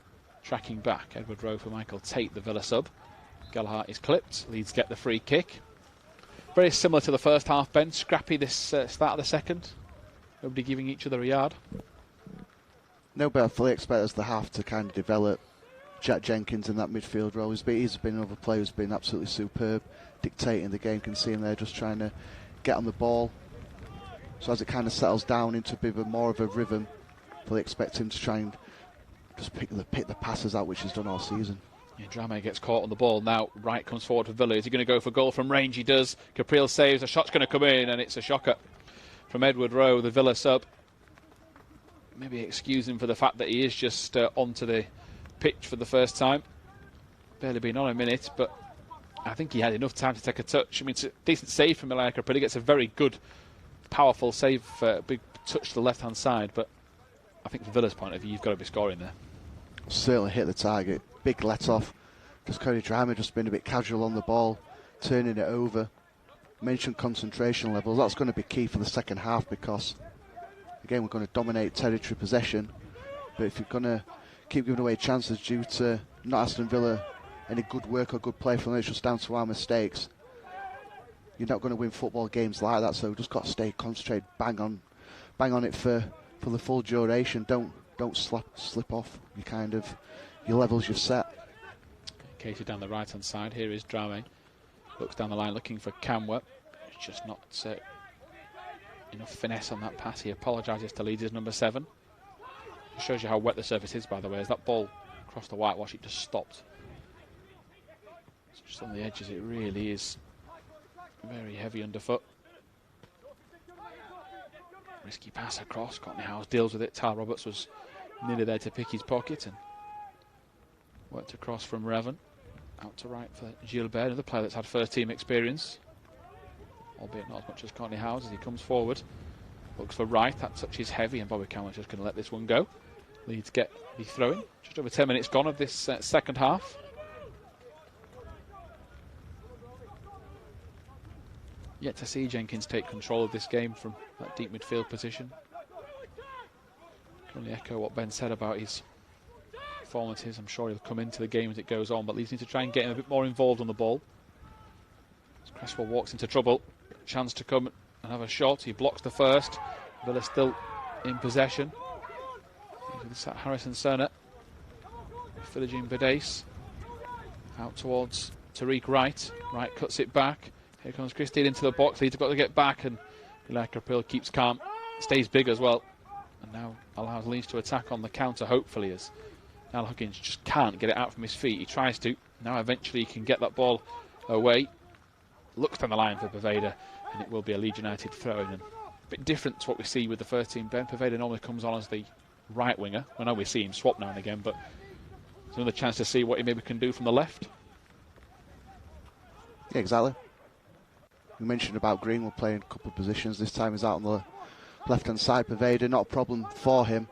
tracking back. Edward Rowe for Michael Tate, the Villa sub. Gelhardt is clipped. Leeds get the free kick. Very similar to the first half, Ben. Scrappy this start of the second. Nobody giving each other a yard. No, but I fully expect us to have to kind of develop Jack Jenkins in that midfield role. He's been another player who's been absolutely superb, dictating the game. Can see him there just trying to get on the ball. So as it kind of settles down into a bit more of a rhythm, I fully expect him to try and just pick the passes out, which he's done all season. Yeah, Drame gets caught on the ball. Now Wright comes forward for Villa. Is he going to go for goal from range? He does. Capriel saves. A shot's going to come in, and it's a shocker from Edward Rowe, the Villa sub. Maybe excuse him for the fact that he is just onto the pitch for the first time. Barely been on a minute, but I think he had enough time to take a touch. I mean, it's a decent save from Ilya Capriel. He gets a very good, powerful save, big touch to the left-hand side, but I think from Villa's point of view, you've got to be scoring there. Certainly hit the target. Big let-off. Just Cody Drama just been a bit casual on the ball, turning it over. Mentioned concentration levels. That's going to be key for the second half because, again, we're going to dominate territory possession. But if you're going to keep giving away chances due to not Aston Villa any good work or good play from them, it's just down to our mistakes, you're not going to win football games like that. So just got to stay concentrated, bang on it for the full duration. Don't slip off your levels you've set. Casey down the right hand side. Here is Drame. Looks down the line looking for Camwa. It's just not enough finesse on that pass. He apologises to Leeds' number 7. It shows you how wet the surface is, by the way. As that ball crossed the whitewash, it just stopped. It's just on the edges. It really is very heavy underfoot. Risky pass across. Courtney House deals with it. Tyler Roberts was nearly there to pick his pocket and worked across from Revan. Out to right for Gilbert, another player that's had first team experience, albeit not as much as Courtney House. As he comes forward, looks for Wright. That touch is heavy, and Bobby Cameron's just going to let this one go. Leeds get the throw-in. Just over 10 minutes gone of this second half. Yet to see Jenkins take control of this game from that deep midfield position. Can only echo what Ben said about his performances. I'm sure he'll come into the game as it goes on, but Leeds need to try and get him a bit more involved on the ball. As Cresswell walks into trouble, chance to come and have a shot. He blocks the first. Villa still in possession. Harrison Cerner, Philogene Bedace out towards Tariq Wright. Wright cuts it back. Here comes Christine into the box. Leeds have got to get back, and Ilya Capriel keeps calm, stays big as well, and now allows Leeds to attack on the counter, hopefully, as Al Huggins just can't get it out from his feet. He tries to. Now eventually he can get that ball away. Looks down the line for Poveda, and it will be a Leeds United throw-in. And a bit different to what we see with the first team. Ben Poveda normally comes on as the right winger. I know we see him swap now and again, but it's another chance to see what he maybe can do from the left. Yeah, exactly. We mentioned about Greenwood playing a couple of positions. This time he's out on the left-hand side. Poveda, not a problem for him.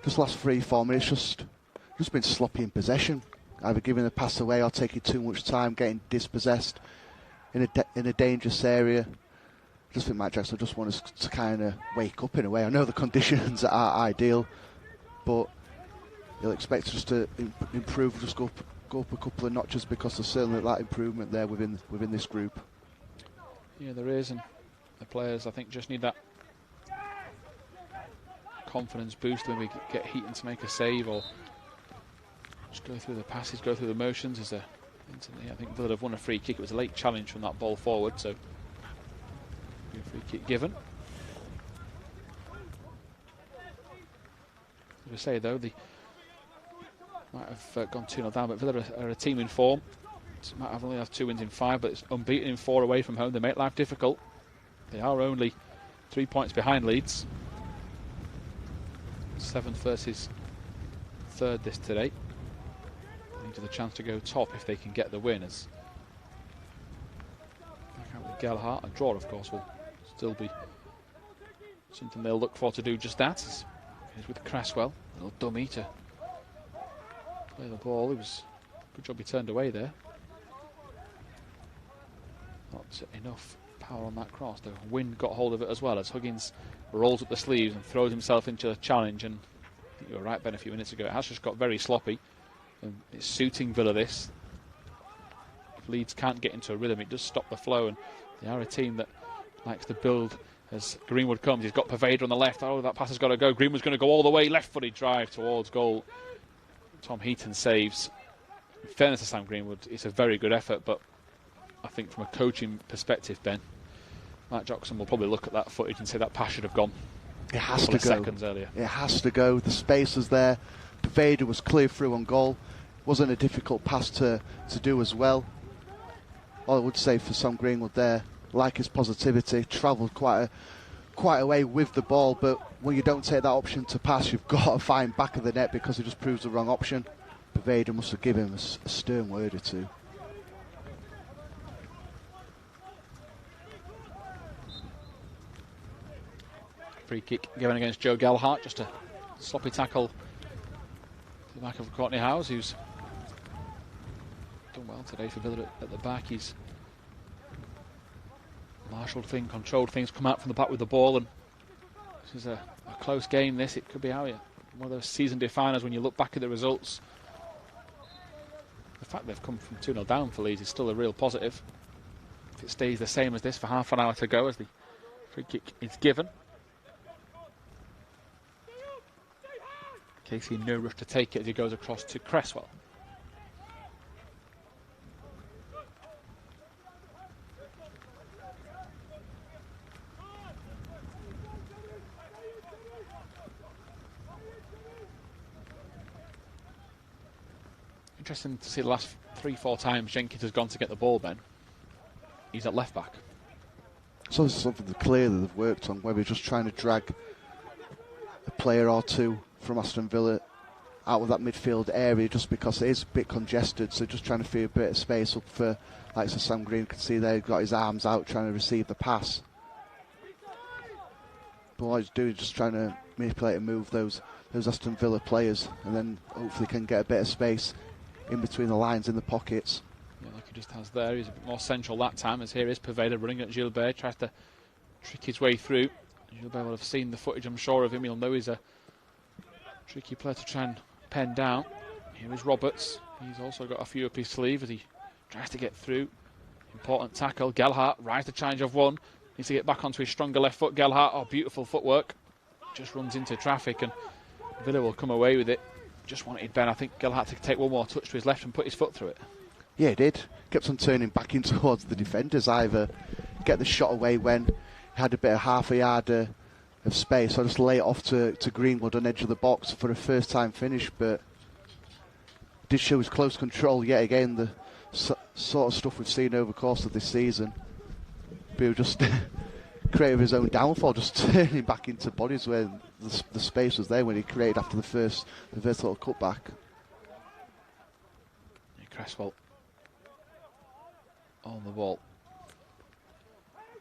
Just last 3-4 minutes, just been sloppy in possession. Either giving the pass away or taking too much time, getting dispossessed in a dangerous area. I just think Mike Jackson just wants us to kind of wake up in a way. I know the conditions aren't ideal, but he'll expect us to improve, just go up a couple of notches, because there's certainly that improvement there within this group. Yeah, there is, and the players, I think, just need that confidence boost when we get Heaton to make a save, or just go through the passes, go through the motions. I think Villa have won a free kick. It was a late challenge from that ball forward, so a free kick given. As we say, though, they might have gone 2-0 down, but Villa are a team in form. Might have only have 2 wins in 5, but it's unbeaten in 4 away from home. They make life difficult. They are only 3 points behind Leeds. 7th versus 3rd this today. Leeds have the chance to go top if they can get the win. As back out with Gelhardt. A draw, of course, will still be something they'll look for to do just that. As he's with Cresswell, a little dummy to play the ball. It was a good job he turned away there. Not enough power on that cross. The wind got hold of it as well as Huggins rolls up the sleeves and throws himself into a challenge. And I think you were right, Ben, a few minutes ago. It has just got very sloppy. And it's suiting Villa this. If Leeds can't get into a rhythm, it does stop the flow. And they are a team that likes to build as Greenwood comes. He's got Paveda on the left. Oh, that pass has got to go. Greenwood's going to go all the way. Left-footed drive towards goal. Tom Heaton saves. In fairness to Sam Greenwood, it's a very good effort, but I think from a coaching perspective, Ben, Matt Jackson will probably look at that footage and say that pass should have gone. It has to go. Seconds earlier. It has to go. The space was there. Paveda was clear through on goal. Wasn't a difficult pass to do as well. All I would say for Sam Greenwood there, like his positivity, travelled quite a way with the ball, but when you don't take that option to pass, you've got to find back of the net because it just proves the wrong option. Paveda must have given him a stern word or two. Free kick given against Joe Gelhardt, just a sloppy tackle to the back of Courtney Howes, who's done well today for Villa at the back. He's marshalled things, controlled things, come out from the back with the ball, and this is a close game. This, it could be one of those season definers when you look back at the results. The fact they've come from 2-0 down for Leeds is still a real positive. If it stays the same as this for half an hour to go as the free kick is given. Casey in no rush to take it as he goes across to Cresswell. Interesting to see the last 3-4 times Jenkins has gone to get the ball, Ben. He's at left back. So this is something that clearly they've worked on, where we're just trying to drag a player or two from Aston Villa out of that midfield area just because it is a bit congested, so just trying to free a bit of space up for, like so Sam Green can see there, he's got his arms out trying to receive the pass. But what he's doing is just trying to manipulate and move those Aston Villa players, and then hopefully can get a bit of space in between the lines in the pockets. Yeah, like he just has there, he's a bit more central that time, as here is Paveda running at Gilbert, tries to trick his way through. Gilbert will have seen the footage, I'm sure, of him. He'll know he's a tricky player to try and pen down. Here is Roberts. He's also got a few up his sleeve as he tries to get through. Important tackle. Gelhardt, rise to challenge of one. Needs to get back onto his stronger left foot. Gelhardt, oh, beautiful footwork. Just runs into traffic and Villa will come away with it. Just wanted Ben, I think, Gelhardt to take one more touch to his left and put his foot through it. Yeah, he did. Kept on turning back in towards the defenders, either get the shot away when he had a bit of half a yard of space, so just lay it off to Greenwood on edge of the box for a first time finish, but did show his close control yet again, the sort of stuff we've seen over the course of this season. But he just created his own downfall, just turning back into bodies where the space was there when he created after the first little cutback. Cresswell on the ball.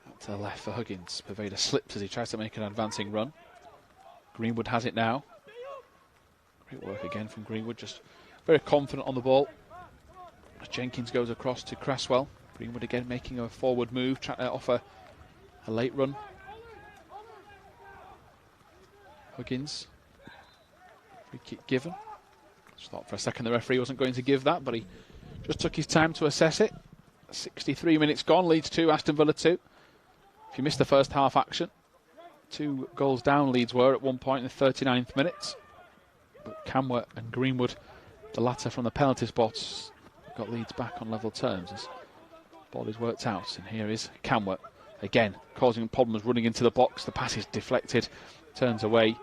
Out to the left for Huggins. Paveda slips as he tries to make an advancing run. Greenwood has it now. Great work again from Greenwood, just very confident on the ball. As Jenkins goes across to Cresswell. Greenwood again making a forward move, trying to offer a late run. Huggins. Free kick given. Just thought for a second the referee wasn't going to give that, but he just took his time to assess it. 63 minutes gone, Leeds 2, Aston Villa 2. If you missed the first half action, 2 goals down Leeds were at one point in the 39th minute. But Camworth and Greenwood, the latter from the penalty spots, got Leeds back on level terms as the ball is worked out. And here is Camworth, again, causing problems running into the box. The pass is deflected, turns away,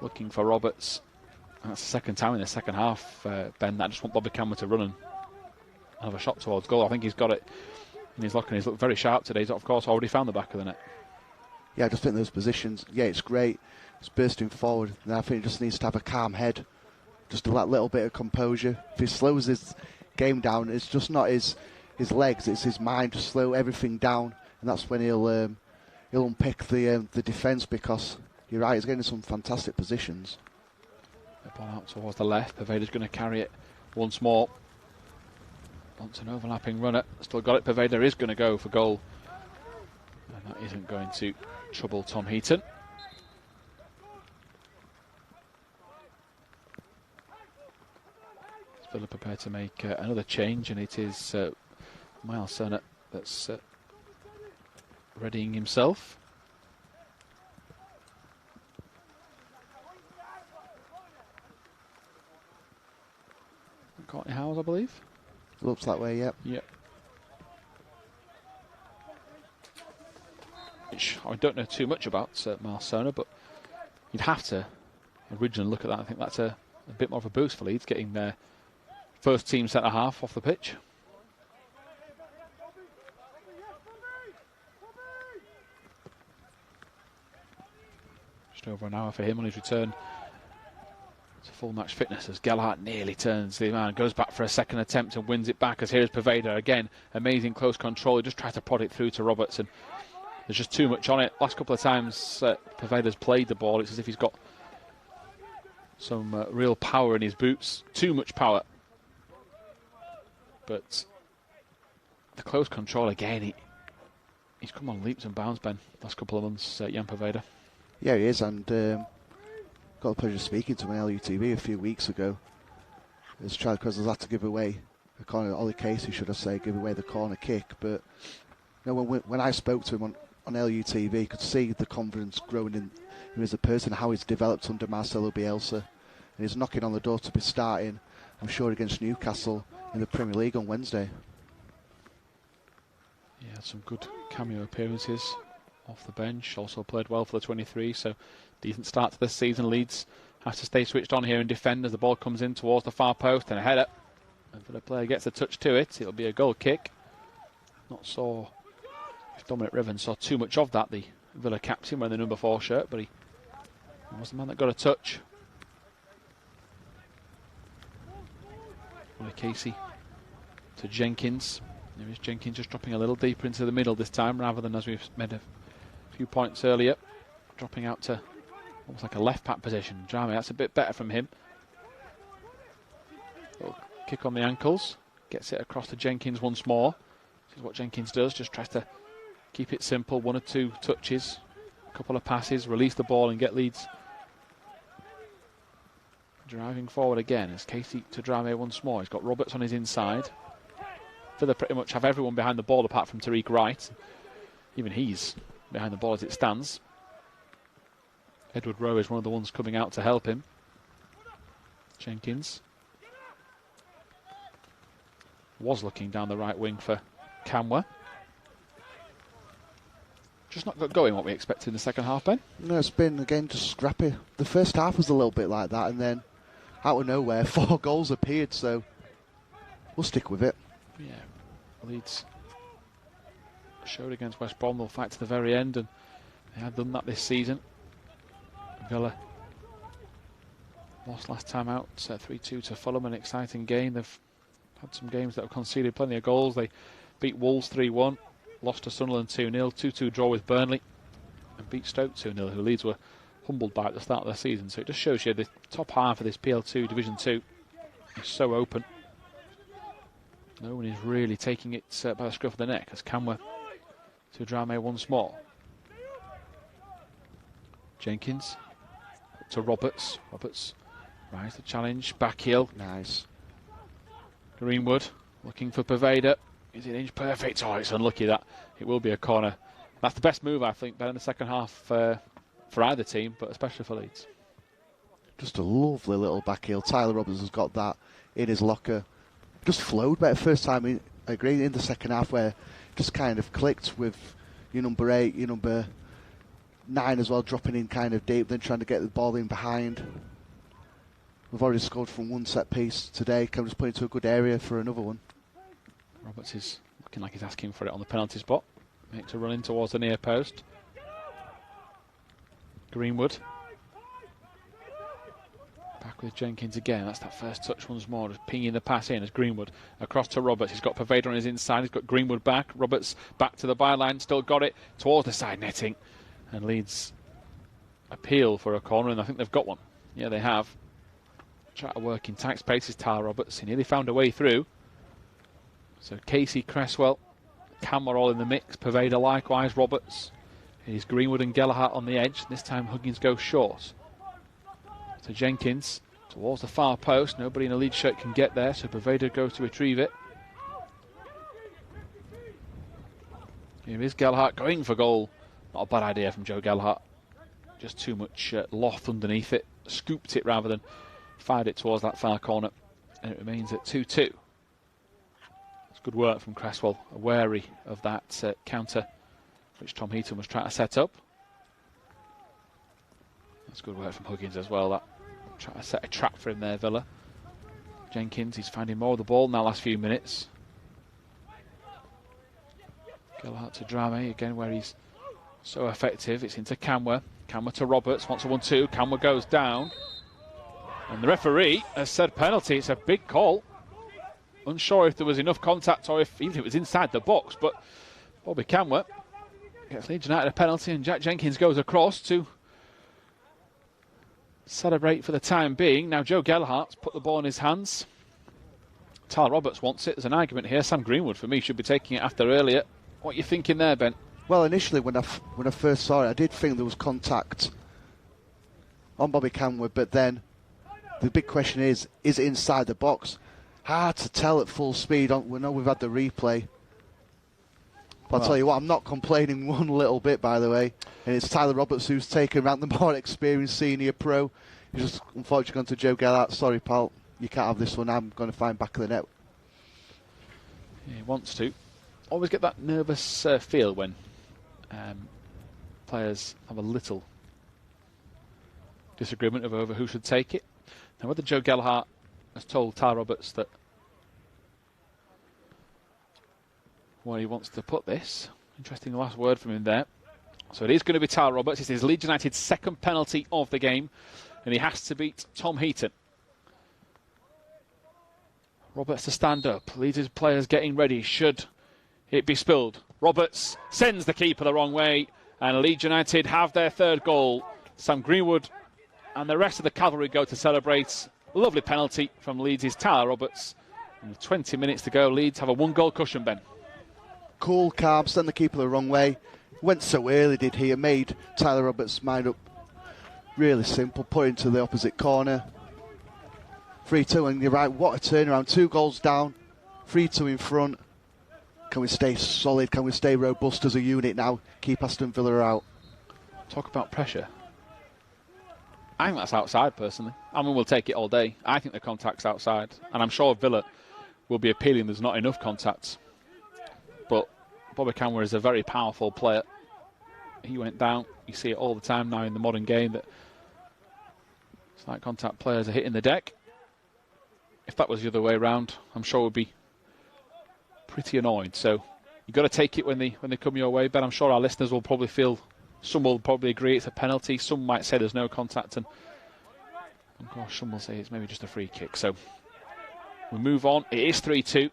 looking for Roberts. And that's the second time in the second half, Ben, that I just want Bobby Camworth to run and another shot towards goal. I think he's got it in his locker, and he's looked very sharp today. He's, of course, already found the back of the net. Yeah, I just think those positions, yeah, it's great. It's bursting forward, and I think he just needs to have a calm head. Just that little bit of composure. If he slows his game down, it's just not his legs, it's his mind. Just slow everything down, and that's when he'll unpick the defence, because you're right, he's getting some fantastic positions. The ball out towards the left. Pervader's going to carry it once more. Wants an overlapping runner. Still got it. Pervader is going to go for goal, and that isn't going to trouble Tom Heaton. Villa prepared to make another change, and it is Miles Sennett that's readying himself. Courtney Howes, I believe. Looks that way, yep. Yep. Which I don't know too much about Miles Sennett, but you'd have to originally look at that. I think that's a bit more of a boost for Leeds, getting their first team centre half off the pitch. Just over an hour for him on his return to full match fitness, as Gelhardt nearly turns the man, goes back for a second attempt and wins it back, as here's Pervader again. Amazing close control. He just tried to prod it through to Roberts, and there's just too much on it. Last couple of times Pervader's played the ball, it's as if he's got some real power in his boots. Too much power. But the close control again, he's come on leaps and bounds, Ben, last couple of months, Jan Pervader. Yeah, he is, and got the pleasure of speaking to him on LUTV a few weeks ago. As Charlie Cresswell's had to give away the corner, Ollie Casey, should I say, give away the corner kick. But you know, when I spoke to him on LUTV, you could see the confidence growing in him as a person, how he's developed under Marcelo Bielsa. And he's knocking on the door to be starting, I'm sure, against Newcastle in the Premier League on Wednesday. Yeah, some good cameo appearances off the bench. Also played well for the 23, so decent start to this season. Leeds has to stay switched on here and defend as the ball comes in towards the far post, and a header. And if the player gets a touch to it, it'll be a goal kick. Not sure if Dominic Riven saw too much of that, the Villa captain wearing the number 4 shirt, but he was the man that got a touch. Ollie Casey to Jenkins. There is Jenkins just dropping a little deeper into the middle this time, rather than, as we've made a few points earlier, dropping out to almost like a left back position. Drame, that's a bit better from him. Little kick on the ankles, gets it across to Jenkins once more. This is what Jenkins does, just tries to keep it simple, 1 or 2 touches, a couple of passes, release the ball and get Leeds driving forward again. As Casey to Drame once more. He's got Roberts on his inside. Villa pretty much have everyone behind the ball apart from Tariq Wright. Even he's behind the ball as it stands. Edward Rowe is one of the ones coming out to help him. Jenkins was looking down the right wing for Camwa. Just not got going what we expected in the second half, Ben. No, it's been, again, just scrappy. The first half was a little bit like that, and then out of nowhere 4 goals appeared, so we'll stick with it. Yeah, Leeds showed against West Brom they'll fight to the very end, and they have done that this season. Villa lost last time out, 3-2 to Fulham, an exciting game. They've had some games that have conceded plenty of goals. They beat Wolves 3-1, lost to Sunderland 2-0, 2-2 draw with Burnley, and beat Stoke 2-0, who Leeds were humbled by at the start of the season. So it just shows you the top half of this PL2 Division 2 is so open. No one is really taking it by the scruff of the neck, as Camwa to Drame once more. Jenkins to Roberts. Roberts rise the challenge, back heel. Nice. Greenwood looking for Pervader. Is it inch perfect? Oh, it's unlucky that it will be a corner. That's the best move, I think, Ben, in the second half for either team, but especially for Leeds. Just a lovely little back heel. Tyler Roberts has got that in his locker. Just flowed better first time, I agree, in the second half, where just kind of clicked with your number 8, your number 9 as well, dropping in kind of deep, then trying to get the ball in behind. We've already scored from one set piece today. Can we just put it into a good area for another one? Roberts is looking like he's asking for it on the penalty spot. Makes a run in towards the near post. Greenwood. Back with Jenkins again. That's that first touch once more. Just pinging the pass in as Greenwood across to Roberts. He's got Pervader on his inside. He's got Greenwood back. Roberts back to the byline. Still got it towards the side netting. And Leeds appeal for a corner, and I think they've got one. Yeah, they have. Try to work in tight spaces, Tyler Roberts. He nearly found a way through. So Casey, Cresswell, Campbell all in the mix. Pervader likewise, Roberts. It is Greenwood and Gelhardt on the edge. This time Huggins goes short. So Jenkins towards the far post. Nobody in a Leeds shirt can get there, so Pervader goes to retrieve it. Here is Gelhardt going for goal. Not a bad idea from Joe Gelhardt. Just too much loft underneath it. Scooped it rather than fired it towards that far corner. And it remains at 2-2. It's good work from Cresswell. Wary of that counter which Tom Heaton was trying to set up. That's good work from Huggins as well. That trying to set a trap for him there, Villa. Jenkins, he's finding more of the ball in the last few minutes. Gelhardt to Drame again, where he's so effective. It's into Camwer. Camwer to Roberts. Wants a 1-2. Camwer goes down. And the referee has said penalty. It's a big call. Unsure if there was enough contact or if even if it was inside the box. But Bobby Camwer gets Leeds United a penalty, and Jack Jenkins goes across to celebrate for the time being. Now Joe Gelhardt's put the ball in his hands. Tyler Roberts wants it. There's an argument here. Sam Greenwood, for me, should be taking it after earlier. What are you thinking there, Ben? Well, initially when I first saw it, I did think there was contact on Bobby Camwood, but then the big question is it inside the box? Hard to tell at full speed. We know we've had the replay. But I'll tell you what, I'm not complaining one little bit, by the way. And it's Tyler Roberts who's taken around the more experienced senior pro. He's just unfortunately gone to Joe Gelhardt. Sorry, pal, you can't have this one. I'm going to find back of the net. Yeah, he wants to. Always get that nervous feel when players have a little disagreement over who should take it. Now, whether Joe Gelhardt has told Tyler Roberts that where he wants to put this. Interesting last word from him there. So it is going to be Tyler Roberts. It's his Leeds United's second penalty of the game, and he has to beat Tom Heaton. Roberts to stand up. Leeds' players getting ready. Should it be spilled? Roberts sends the keeper the wrong way, and Leeds United have their third goal. Sam Greenwood and the rest of the cavalry go to celebrate. Lovely penalty from Leeds' Tyler Roberts. And with 20 minutes to go, Leeds have a one-goal cushion, Ben. Cool, calm, send the keeper the wrong way. Went so early, did he? It made Tyler Roberts' mind up really simple. Put into the opposite corner. 3-2, and you're right, what a turnaround. 2 goals down, 3-2 in front. Can we stay solid? Can we stay robust as a unit now? Keep Aston Villa out. Talk about pressure. I think that's outside, personally. I mean, we'll take it all day. I think the contact's outside. And I'm sure Villa will be appealing there's not enough contacts. But Bobby Camwer is a very powerful player. He went down. You see it all the time now in the modern game that slight contact players are hitting the deck. If that was the other way around, I'm sure we'd be pretty annoyed. So you've got to take it when they come your way. But I'm sure our listeners will probably feel, some will probably agree it's a penalty. Some might say there's no contact, and of course some will say it's maybe just a free kick. So we move on. It is 3-2.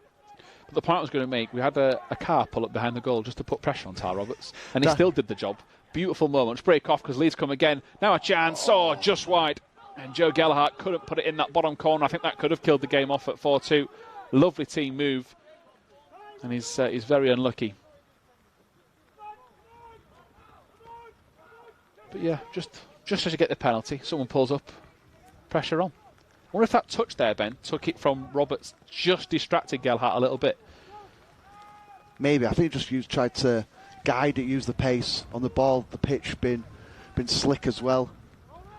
But the point I was going to make, we had a car pull up behind the goal just to put pressure on Tyler Roberts, and he still did the job. Beautiful moment. Break off because Leeds come again. Now a chance. Oh, just wide. And Joe Gelhardt couldn't put it in that bottom corner. I think that could have killed the game off at 4-2. Lovely team move. And he's very unlucky. But yeah, just as you get the penalty, someone pulls up, pressure on. I wonder if that touch there, Ben, took it from Roberts, just distracted Gelhardt a little bit. Maybe. I think just tried to guide it, use the pace on the ball. The pitch been slick as well.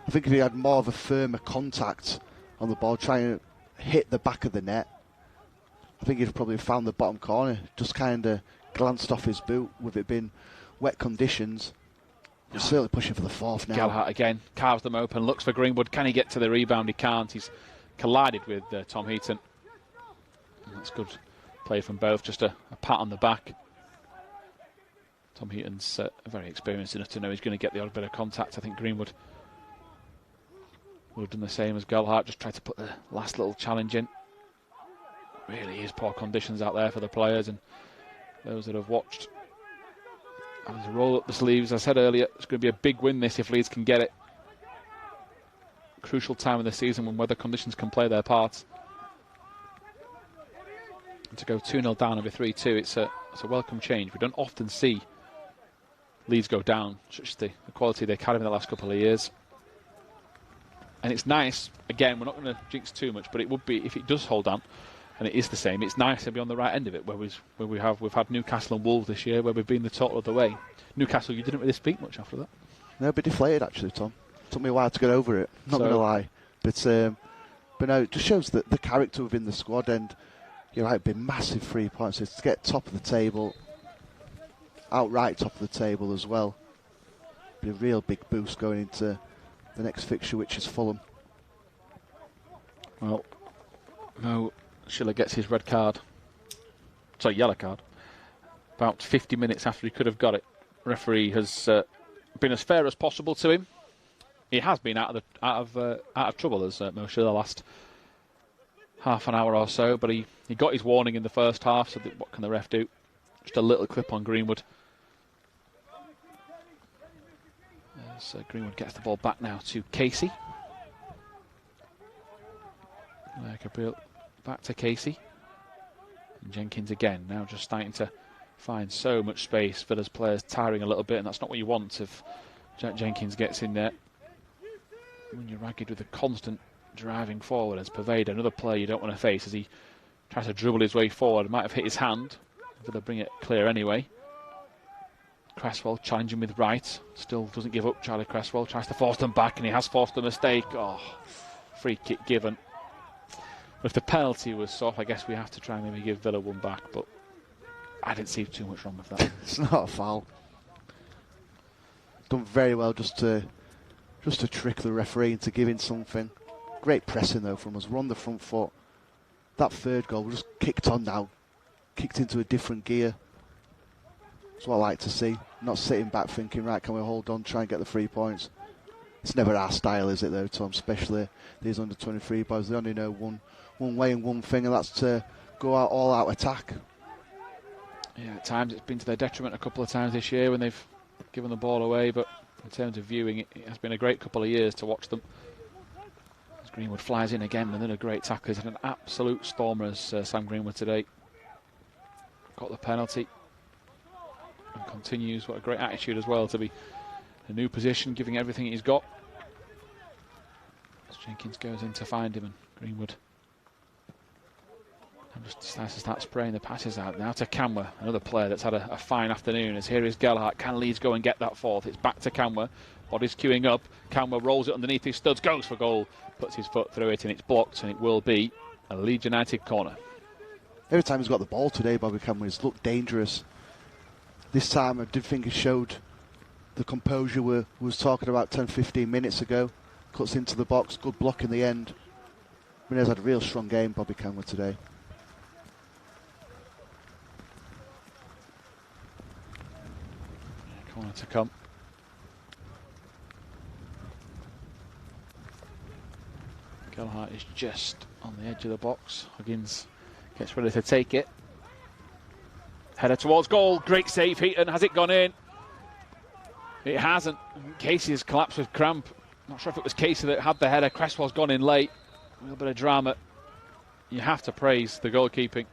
I think if he had more of a firmer contact on the ball, trying to hit the back of the net, I think he'd probably found the bottom corner. Just kind of glanced off his boot with it being wet conditions. He's certainly pushing for the fourth now. Gelhardt again carves them open, looks for Greenwood. Can he get to the rebound? He can't. He's collided with Tom Heaton. And that's good play from both. Just a pat on the back. Tom Heaton's very experienced enough to know he's going to get the odd bit of contact. I think Greenwood would have done the same as Gelhardt, just tried to put the last little challenge in. Really is poor conditions out there for the players and those that have watched. And to roll up the sleeves, as I said earlier, it's going to be a big win this if Leeds can get it. Crucial time of the season when weather conditions can play their part. And to go 2-0 down over 3-2, it's a welcome change. We don't often see Leeds go down, such as the quality they've had in the last couple of years. And it's nice, again, we're not going to jinx too much, but it would be, if it does hold on, and it is the same, it's nice to be on the right end of it, where we've had Newcastle and Wolves this year, where we've been the total of the way. Newcastle, you didn't really speak much after that. No, a bit deflated actually, Tom. Took me a while to get over it, not going to lie. But no, it just shows the character within the squad, and you're right, it'd be massive 3 points. It's to get top of the table, outright top of the table as well. Be a real big boost going into the next fixture, which is Fulham. Well, Mo Schiller gets his red card. Sorry, yellow card. About 50 minutes after he could have got it. Referee has been as fair as possible to him. He has been out of trouble as Mo Schiller the last half an hour or so, but he got his warning in the first half. So what can the ref do? Just a little clip on Greenwood. So Greenwood gets the ball back now to Casey. Gabriel back to Casey. And Jenkins again, now just starting to find so much space. Villa's players tiring a little bit, and that's not what you want if Jenkins gets in there. When you're ragged with a constant driving forward as Paveda, another player you don't want to face as he tries to dribble his way forward. Might have hit his hand. Villa bring it clear anyway. Cresswell challenging with right. Still doesn't give up. Charlie Cresswell tries to force them back, and he has forced a mistake. Oh, free kick given. If the penalty was soft, I guess we have to try and maybe give Villa one back, but I didn't see too much wrong with that. It's not a foul. Done very well just to trick the referee into giving something. Great pressing though from us. We're on the front foot. That third goal, we just kicked on now. Kicked into a different gear. That's what I like to see. Not sitting back thinking, right, can we hold on, try and get the 3 points. It's never our style, is it though, Tom? Especially these under-23 boys. They only know one way and one thing, and that's to go out all-out attack. Yeah, at times it's been to their detriment a couple of times this year when they've given the ball away, but in terms of viewing, it has been a great couple of years to watch them. As Greenwood flies in again, and then a great tackle. He's had an absolute stormer as Sam Greenwood today. Got the penalty. And continues. What a great attitude as well to be a new position, giving everything he's got. As Jenkins goes in to find him, and Greenwood just decides to start spraying the passes out. Now to Camwer, another player that's had a fine afternoon. As here is Gelhardt. Can Leeds go and get that fourth? It's back to Camwer. Body's queuing up. Camwer rolls it underneath his studs, goes for goal, puts his foot through it, and it's blocked, and it will be a Leeds United corner. Every time he's got the ball today, Bobby Camwer, he's looked dangerous. This time I did think he showed the composure we was talking about 10-15 minutes ago. Cuts into the box, good block in the end. I mean, he's had a real strong game, Bobby Camwer, today. Corner to come. Gelhardt is just on the edge of the box. Huggins gets ready to take it. Header towards goal. Great save, Heaton. Has it gone in? It hasn't. Casey has collapsed with cramp. Not sure if it was Casey that had the header. Cresswell's gone in late. A little bit of drama. You have to praise the goalkeeping.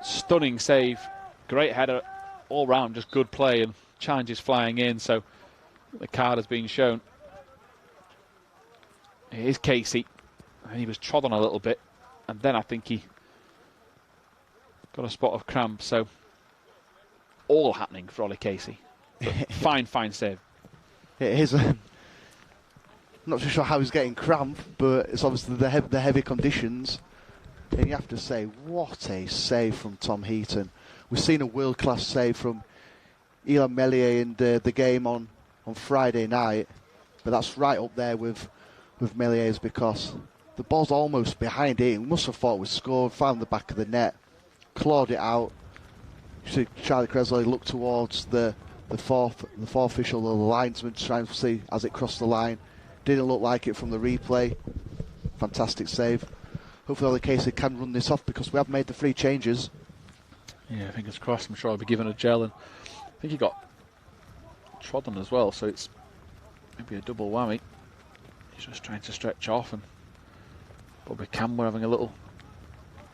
Stunning save. Great header. All round, just good play, and challenges flying in. So the card has been shown. It is Casey. And he was trod on a little bit. And then I think he got a spot of cramp. So all happening for Ollie Casey. Fine save. It is. Not too sure how he's getting cramp, but it's obviously the heavy conditions. And you have to say, what a save from Tom Heaton. We've seen a world-class save from Illan Meslier in the game on Friday night, but that's right up there with Melier's, because the ball's almost behind it. He must have thought it was scored, found the back of the net. clawed it out. You see Charlie Cresley look towards the fourth official, the linesman, trying to see as it crossed the line. Didn't look like it from the replay. Fantastic save. Hopefully Ollie Casey can run this off because we have made the 3 changes. Yeah, fingers crossed. I'm sure I'll be given a gel, and I think he got trodden as well, so it's maybe a double whammy. He's just trying to stretch off, and Bobby Campbell having a little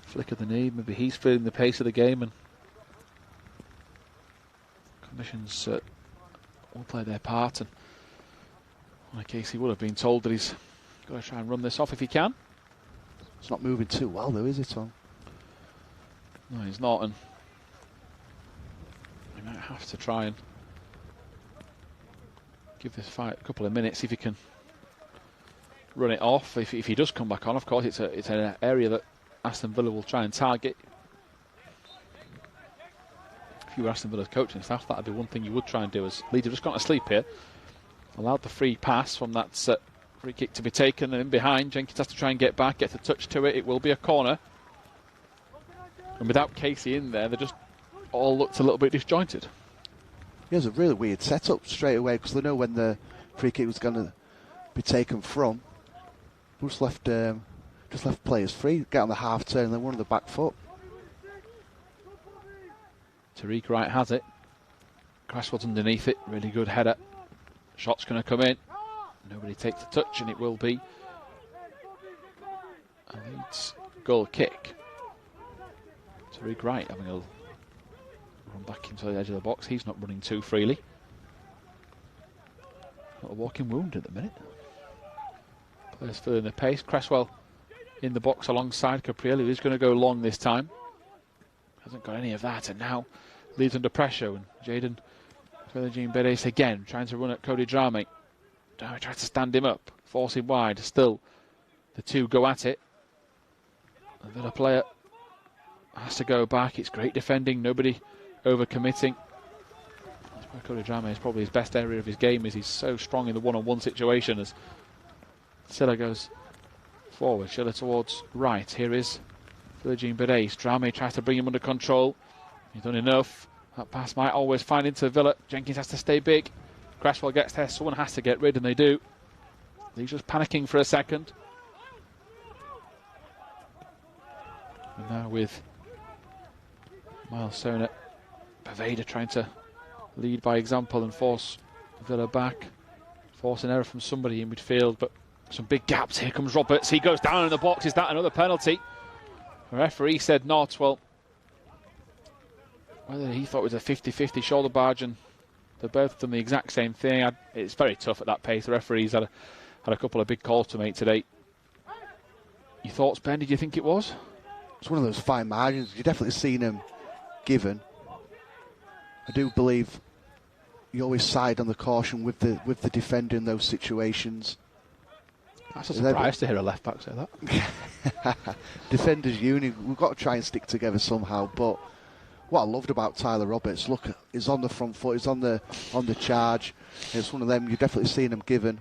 flick of the knee. Maybe he's feeling the pace of the game, and conditions will play their part. And Ollie Casey would have been told that he's got to try and run this off if he can. It's not moving too well, though, is it, Tom? No, he's not, and he might have to try and give this fight a couple of minutes, see if he can run it off. If he does come back on, of course, it's an area that Aston Villa will try and target. If you were Aston Villa's coaching staff, that would be one thing you would try and do. As Leeds have just gone to sleep here, allowed the free pass from that free kick to be taken, and in behind, Jenkins has to try and get back, gets a touch to it. It will be a corner. And without Casey in there, they just all looked a little bit disjointed. It was a really weird setup straight away because they know when the free kick was going to be taken from. Just left players free, get on the half turn, and then one on the back foot. Tariq Wright has it. Crashford's underneath it. Really good header. Shot's going to come in. Nobody takes the touch, and it will be a Leeds goal kick. Tariq Wright having a run back into the edge of the box. He's not running too freely. Got a walking wound at the minute. Players filling the pace. Cresswell in the box alongside Caprielli, who's going to go long this time. Hasn't got any of that, and now Leeds under pressure. And Jaden Philogene-Bedes again trying to run at Cody Dramé. Dramé tries to stand him up, force him wide. Still, the two go at it. The Villa player has to go back. It's great defending, nobody over-committing. Cody Dramé is probably his best area of his game, as he's so strong in the one-on-one situation. As Silla goes forward, Schiller towards right. Here is Philogene-Bedes. Dramé tries to bring him under control. He's done enough. That pass might always find into Villa. Jenkins has to stay big. Cresswell gets there. Someone has to get rid, and they do. He's just panicking for a second. And now with Miles Sona, Paveda trying to lead by example and force Villa back. Force an error from somebody in midfield, but some big gaps. Here comes Roberts. He goes down in the box. Is that another penalty? The referee said not. Well, whether he thought it was a 50-50 shoulder barge, and they're both done the exact same thing. It's very tough at that pace. The referees had a couple of big calls to make today. Your thoughts, Ben? Did you think it was? It's one of those fine margins. You've definitely seen him given. I do believe you always side on the caution with the defender in those situations. That's a surprise to hear a left back say that. Defenders union, we've got to try and stick together somehow. But what I loved about Tyler Roberts, look, he's on the front foot, he's on the charge. It's one of them you've definitely seen him given.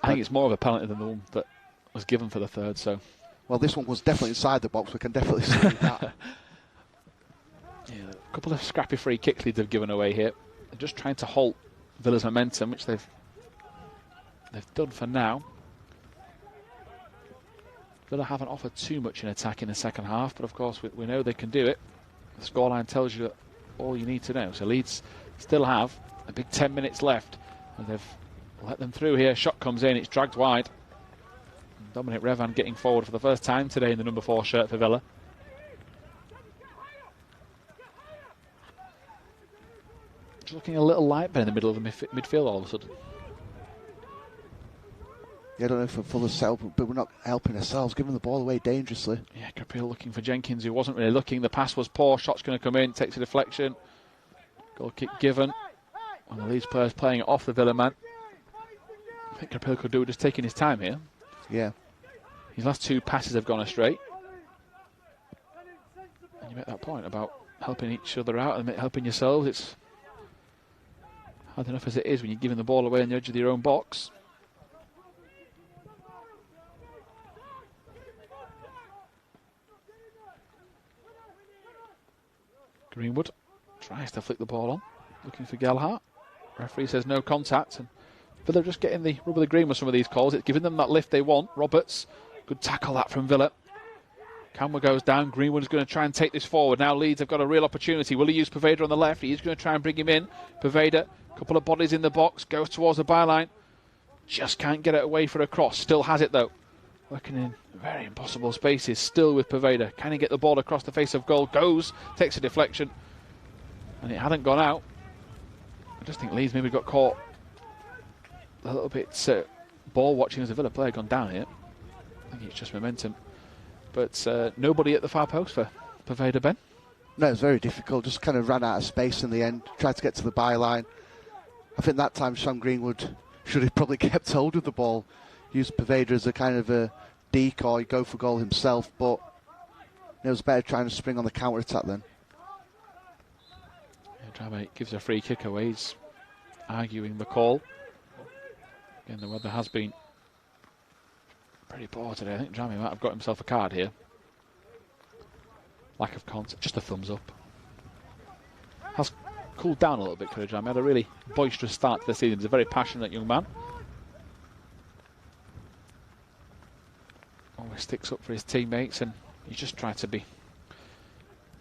I think it's more of a penalty than the one that was given for the third. So, well, this one was definitely inside the box. We can definitely see that. Yeah, a couple of scrappy free kick leads they've given away here. They're just trying to halt Villa's momentum, which they've done for now. Villa haven't offered too much in attack in the second half, but of course we know they can do it. The scoreline tells you all you need to know. So Leeds still have a big 10 minutes left, and they've let them through here. Shot comes in, it's dragged wide. And Dominic Revan getting forward for the first time today in the number 4 shirt for Villa. Just looking a little light in the middle of the midfield all of a sudden. Yeah, I don't know if we're full of self, but we're not helping ourselves, giving the ball away dangerously. Yeah, Capriel looking for Jenkins, who wasn't really looking. The pass was poor. Shot's going to come in, takes a deflection. Goal kick given. One of the Leeds players playing it off the Villa man. I think Capriel could do it, just taking his time here. Yeah. His last 2 passes have gone astray. And you make that point about helping each other out and helping yourselves. It's hard enough as it is when you're giving the ball away on the edge of your own box. Greenwood tries to flick the ball on, looking for Gelhardt. Referee says no contact, and Villa just getting the rub of the green with some of these calls. It's giving them that lift they want. Roberts, good tackle that from Villa. Camera goes down. Greenwood is going to try and take this forward. Now Leeds have got a real opportunity. Will he use Poveda on the left? He's going to try and bring him in. Poveda, a couple of bodies in the box, goes towards the byline. Just can't get it away for a cross. Still has it though. Working in very impossible spaces. Still with Poveda. Can he get the ball across the face of goal? Goes, takes a deflection. And it hadn't gone out. I just think Leeds maybe got caught a little bit ball watching as a Villa player gone down here. I think it's just momentum. But nobody at the far post for Poveda, Ben. No, it was very difficult. Just kind of ran out of space in the end. Tried to get to the byline. I think that time Sam Greenwood should have probably kept hold of the ball. Used Poveda as a kind of a decoy, go for goal himself. But it was better trying to spring on the counter-attack then. Yeah, Dramé gives a free kick away. He's arguing the call. Again, the weather has been pretty poor today. I think Dramé might have got himself a card here. Lack of contact, just a thumbs up. Has cooled down a little bit, Dramé. Had a really boisterous start to the season. He's a very passionate young man. Always sticks up for his teammates, and he's just tried to be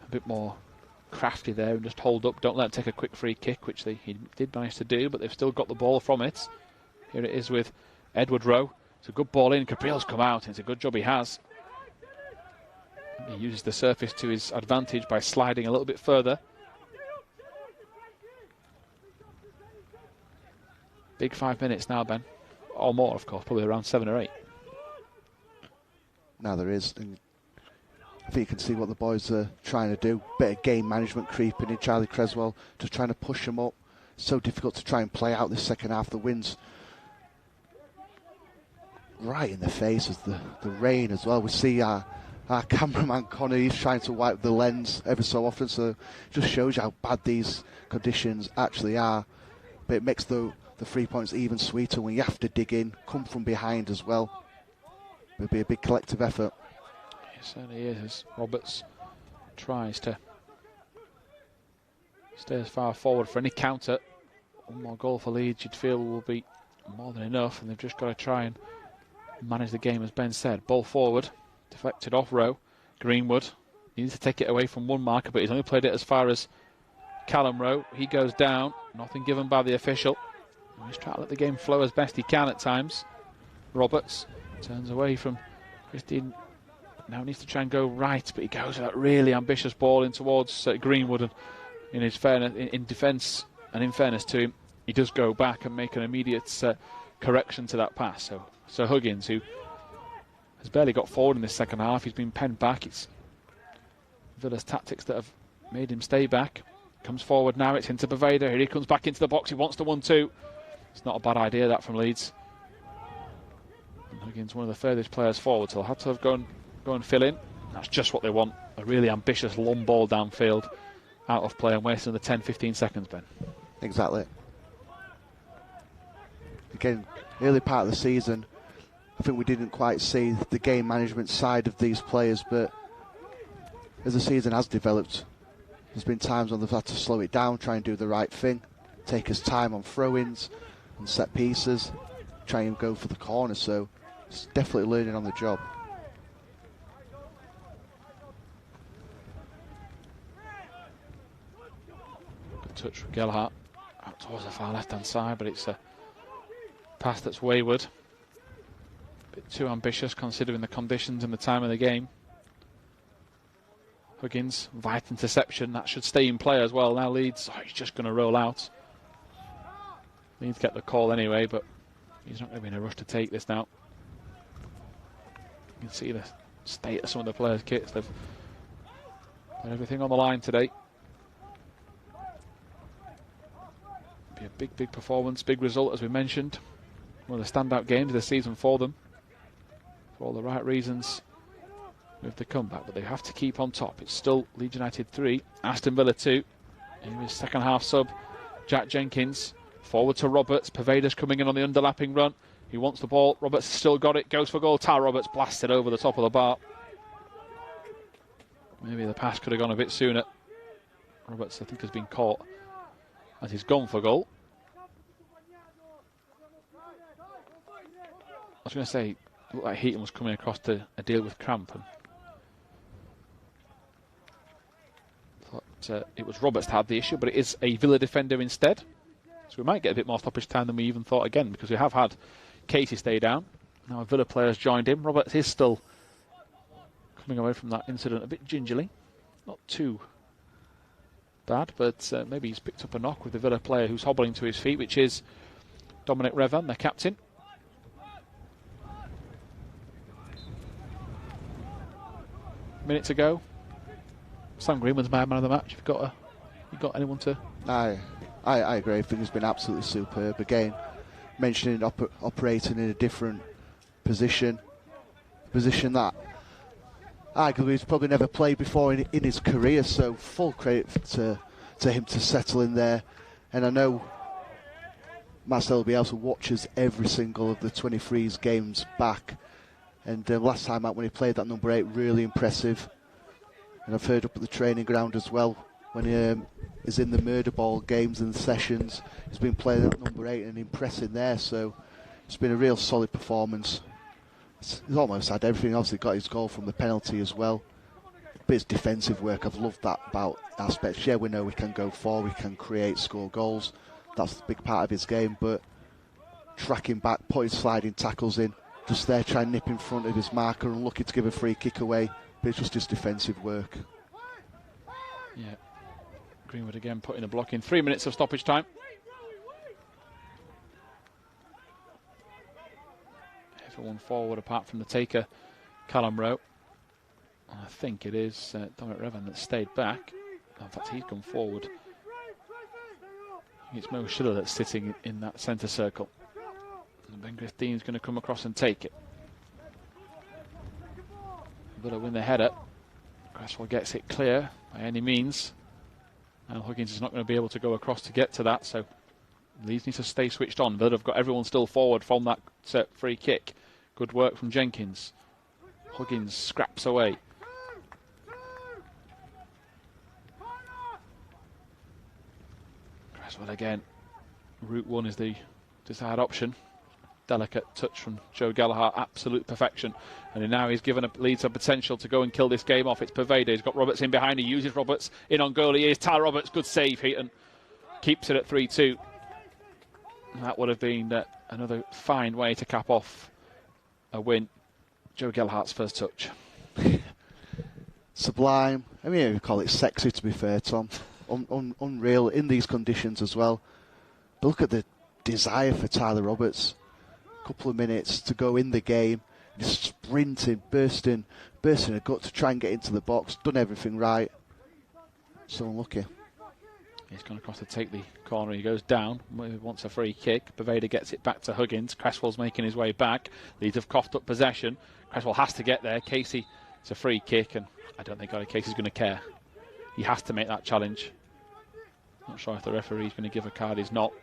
a bit more crafty there and just hold up. Don't let him take a quick free kick, which he did manage to do, but they've still got the ball from it. Here it is with Edward Rowe. It's a good ball in. Capril's come out, and it's a good job he has. He uses the surface to his advantage by sliding a little bit further. Big 5 minutes now, Ben. Or more, of course, probably around 7 or 8. Now there is. And I think you can see what the boys are trying to do. Bit of game management creeping in. Charlie Creswell just trying to push them up. So difficult to try and play out this second half. The wind's right in the face as the rain as well. We see our cameraman Connor, he's trying to wipe the lens ever so often, so it just shows you how bad these conditions actually are. But it makes the 3 points even sweeter when you have to dig in, come from behind as well. It'll be a big collective effort. It certainly is, as Roberts tries to stay as far forward for any counter. One more goal for Leeds, you'd feel, will be more than enough, and they've just got to try and manage the game, as Ben said. Ball forward, deflected off Rowe. Greenwood needs to take it away from one marker, but he's only played it as far as Callum Rowe. He goes down, nothing given by the official. He's trying to let the game flow as best he can at times. Roberts turns away from Christine. Now needs to try and go right, but he goes with that really ambitious ball in towards Greenwood. And in his fairness, in defence and in fairness to him, he does go back and make an immediate correction to that pass. So Huggins, who has barely got forward in this second half, he's been penned back. It's Villa's tactics that have made him stay back. Comes forward now, it's into Poveda. Here he comes back into the box, he wants the 1-2. It's not a bad idea, that, from Leeds. And Huggins, one of the furthest players forward, so they'll have to have go and fill in. That's just what they want, a really ambitious long ball downfield, out of play and wasting the 10-15 seconds, Ben. Exactly. Again, early part of the season, I think we didn't quite see the game management side of these players, but as the season has developed, there's been times when they've had to slow it down, try and do the right thing, take his time on throw-ins and set pieces, try and go for the corner, so it's definitely learning on the job. Good touch from Gelhardt out towards the far left-hand side, but it's a pass that's wayward. A bit too ambitious considering the conditions and the time of the game. Huggins, right interception, that should stay in play as well. Now Leeds, he's just going to roll out. Leeds get the call anyway, but he's not going to be in a rush to take this now. You can see the state of some of the players' kits. They've put everything on the line today. Be a big performance, big result, as we mentioned. One of the standout games of the season for them. For all the right reasons with the comeback, but they have to keep on top. It's still Leeds United 3, Aston Villa 2. In his second half sub, Jack Jenkins. Forward to Roberts. Poveda's coming in on the underlapping run. He wants the ball. Roberts still got it. Goes for goal. Tal Roberts blasted over the top of the bar. Maybe the pass could have gone a bit sooner. Roberts, I think, has been caught as he's gone for goal. I was going to say, it looked like Heaton was coming across to deal with cramp. And thought it was Roberts that had the issue, but it is a Villa defender instead. So we might get a bit more stoppage time than we even thought again, because we have had Casey stay down. Now a Villa player's joined him. Roberts is still coming away from that incident a bit gingerly. Not too bad, but maybe he's picked up a knock with the Villa player who's hobbling to his feet, which is Dominic Revan, their captain. Minute to go. Sam Greenwood's my man of the match. You got anyone to? I agree. I think he's been absolutely superb. Again, mentioning operating in a different position that arguably he's probably never played before in his career. So full credit to him to settle in there. And I know Marcelo Bielsa watches every single of the 23's games back. And last time out when he played that number 8, really impressive. And I've heard up at the training ground as well, when he is in the murder ball games and sessions, he's been playing at number 8 and impressing there. So it's been a real solid performance. He's almost had everything. Obviously got his goal from the penalty as well. But his defensive work, I've loved that about aspects. Yeah, we know we can go forward, we can create, score goals. That's a big part of his game. But tracking back, putting sliding tackles in, just there trying to nip in front of his marker and looking to give a free kick away. But it's just his defensive work. Yeah. Greenwood again putting a block in. 3 minutes of stoppage time. Everyone forward apart from the taker, Callum Rowe. I think it is Dominic Revan that stayed back. In fact, he's gone forward. It's Mo Schiller that's sitting in that centre circle. And Ben Griffith's going to come across and take it. Villa win the header. Cresswell gets it clear by any means. And Huggins is not going to be able to go across to get to that, so Leeds need to stay switched on. Villa have got everyone still forward from that free kick. Good work from Jenkins. Huggins scraps away. Cresswell again. Route 1 is the desired option. Delicate touch from Joe Gelhardt, absolute perfection. And now he's given Leeds a potential to go and kill this game off. It's Pervada. He's got Roberts in behind. He uses Roberts in on goal. He is Tyler Roberts. Good save, Heaton. Keeps it at 3-2. That would have been another fine way to cap off a win. Joe Gelhardt's first touch. Sublime. I mean, we call it sexy, to be fair, Tom. Unreal in these conditions as well. But look at the desire for Tyler Roberts. Couple of minutes to go in the game, just sprinting, bursting a gut to try and get into the box. Done everything right. So unlucky. He's gone across to take the corner. He goes down. Wants a free kick. Pervada gets it back to Huggins. Cresswell's making his way back. Leeds have coughed up possession. Cresswell has to get there. Casey, it's a free kick, and I don't think Casey's going to care. He has to make that challenge. Not sure if the referee's going to give a card. He's not.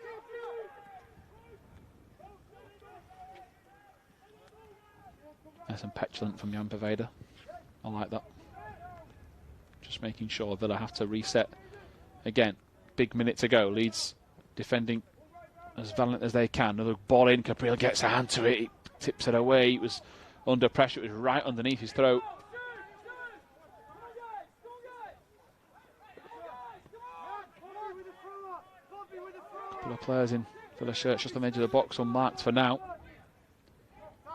Nice and petulant from Jan Pervada. I like that. Just making sure Villa have to reset again. Big minute to go. Leeds defending as valiant as they can. Another ball in. Caprile gets a hand to it. He tips it away. It was under pressure. It was right underneath his throat. Couple of players in Villa shirts just on the edge of the box, unmarked for now.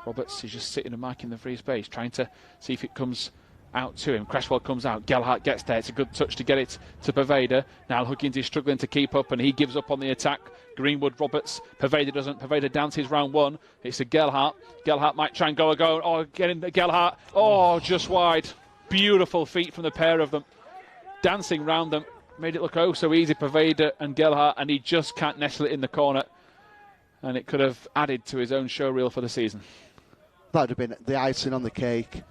Roberts is just sitting and marking the free space, trying to see if it comes out to him. Cresswell comes out. Gelhardt gets there. It's a good touch to get it to Pervada. Now Huggins is struggling to keep up and he gives up on the attack. Greenwood, Roberts. Pervada doesn't. Pervada dances round one. It's a Gelhardt. Gelhardt might try and go. Oh, getting the Gelhardt. Oh, just wide. Beautiful feet from the pair of them. Dancing round them. Made it look oh so easy, Pervada and Gelhardt, and he just can't nestle it in the corner. And it could have added to his own showreel for the season. That would have been the icing on the cake.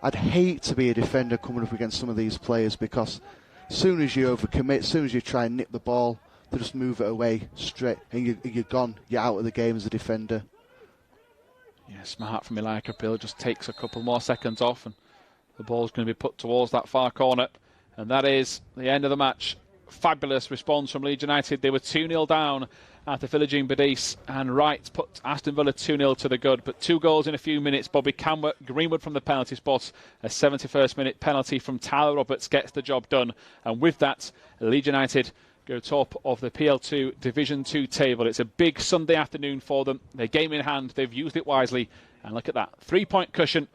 I'd hate to be a defender coming up against some of these players, because as soon as you overcommit, as soon as you try and nip the ball, they just move it away straight and you're gone. You're out of the game as a defender. Yeah, smart from Elijah Caprile. Just takes a couple more seconds off and the ball's going to be put towards that far corner. And that is the end of the match. Fabulous response from Leeds United. They were 2-0 down after Philogene Badis and Wright put Aston Villa 2-0 to the good. But 2 goals in a few minutes. Bobby Greenwood from the penalty spot. A 71st minute penalty from Tyler Roberts gets the job done. And with that, Leeds United go top of the PL2 Division 2 table. It's a big Sunday afternoon for them. Their game in hand. They've used it wisely. And look at that. 3-point cushion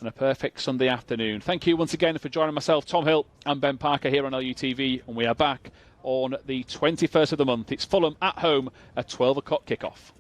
and a perfect Sunday afternoon. Thank you once again for joining myself, Tom Hill, and Ben Parker here on LUTV. And we are back on the 21st of the month. It's Fulham at home at 12 o'clock kickoff.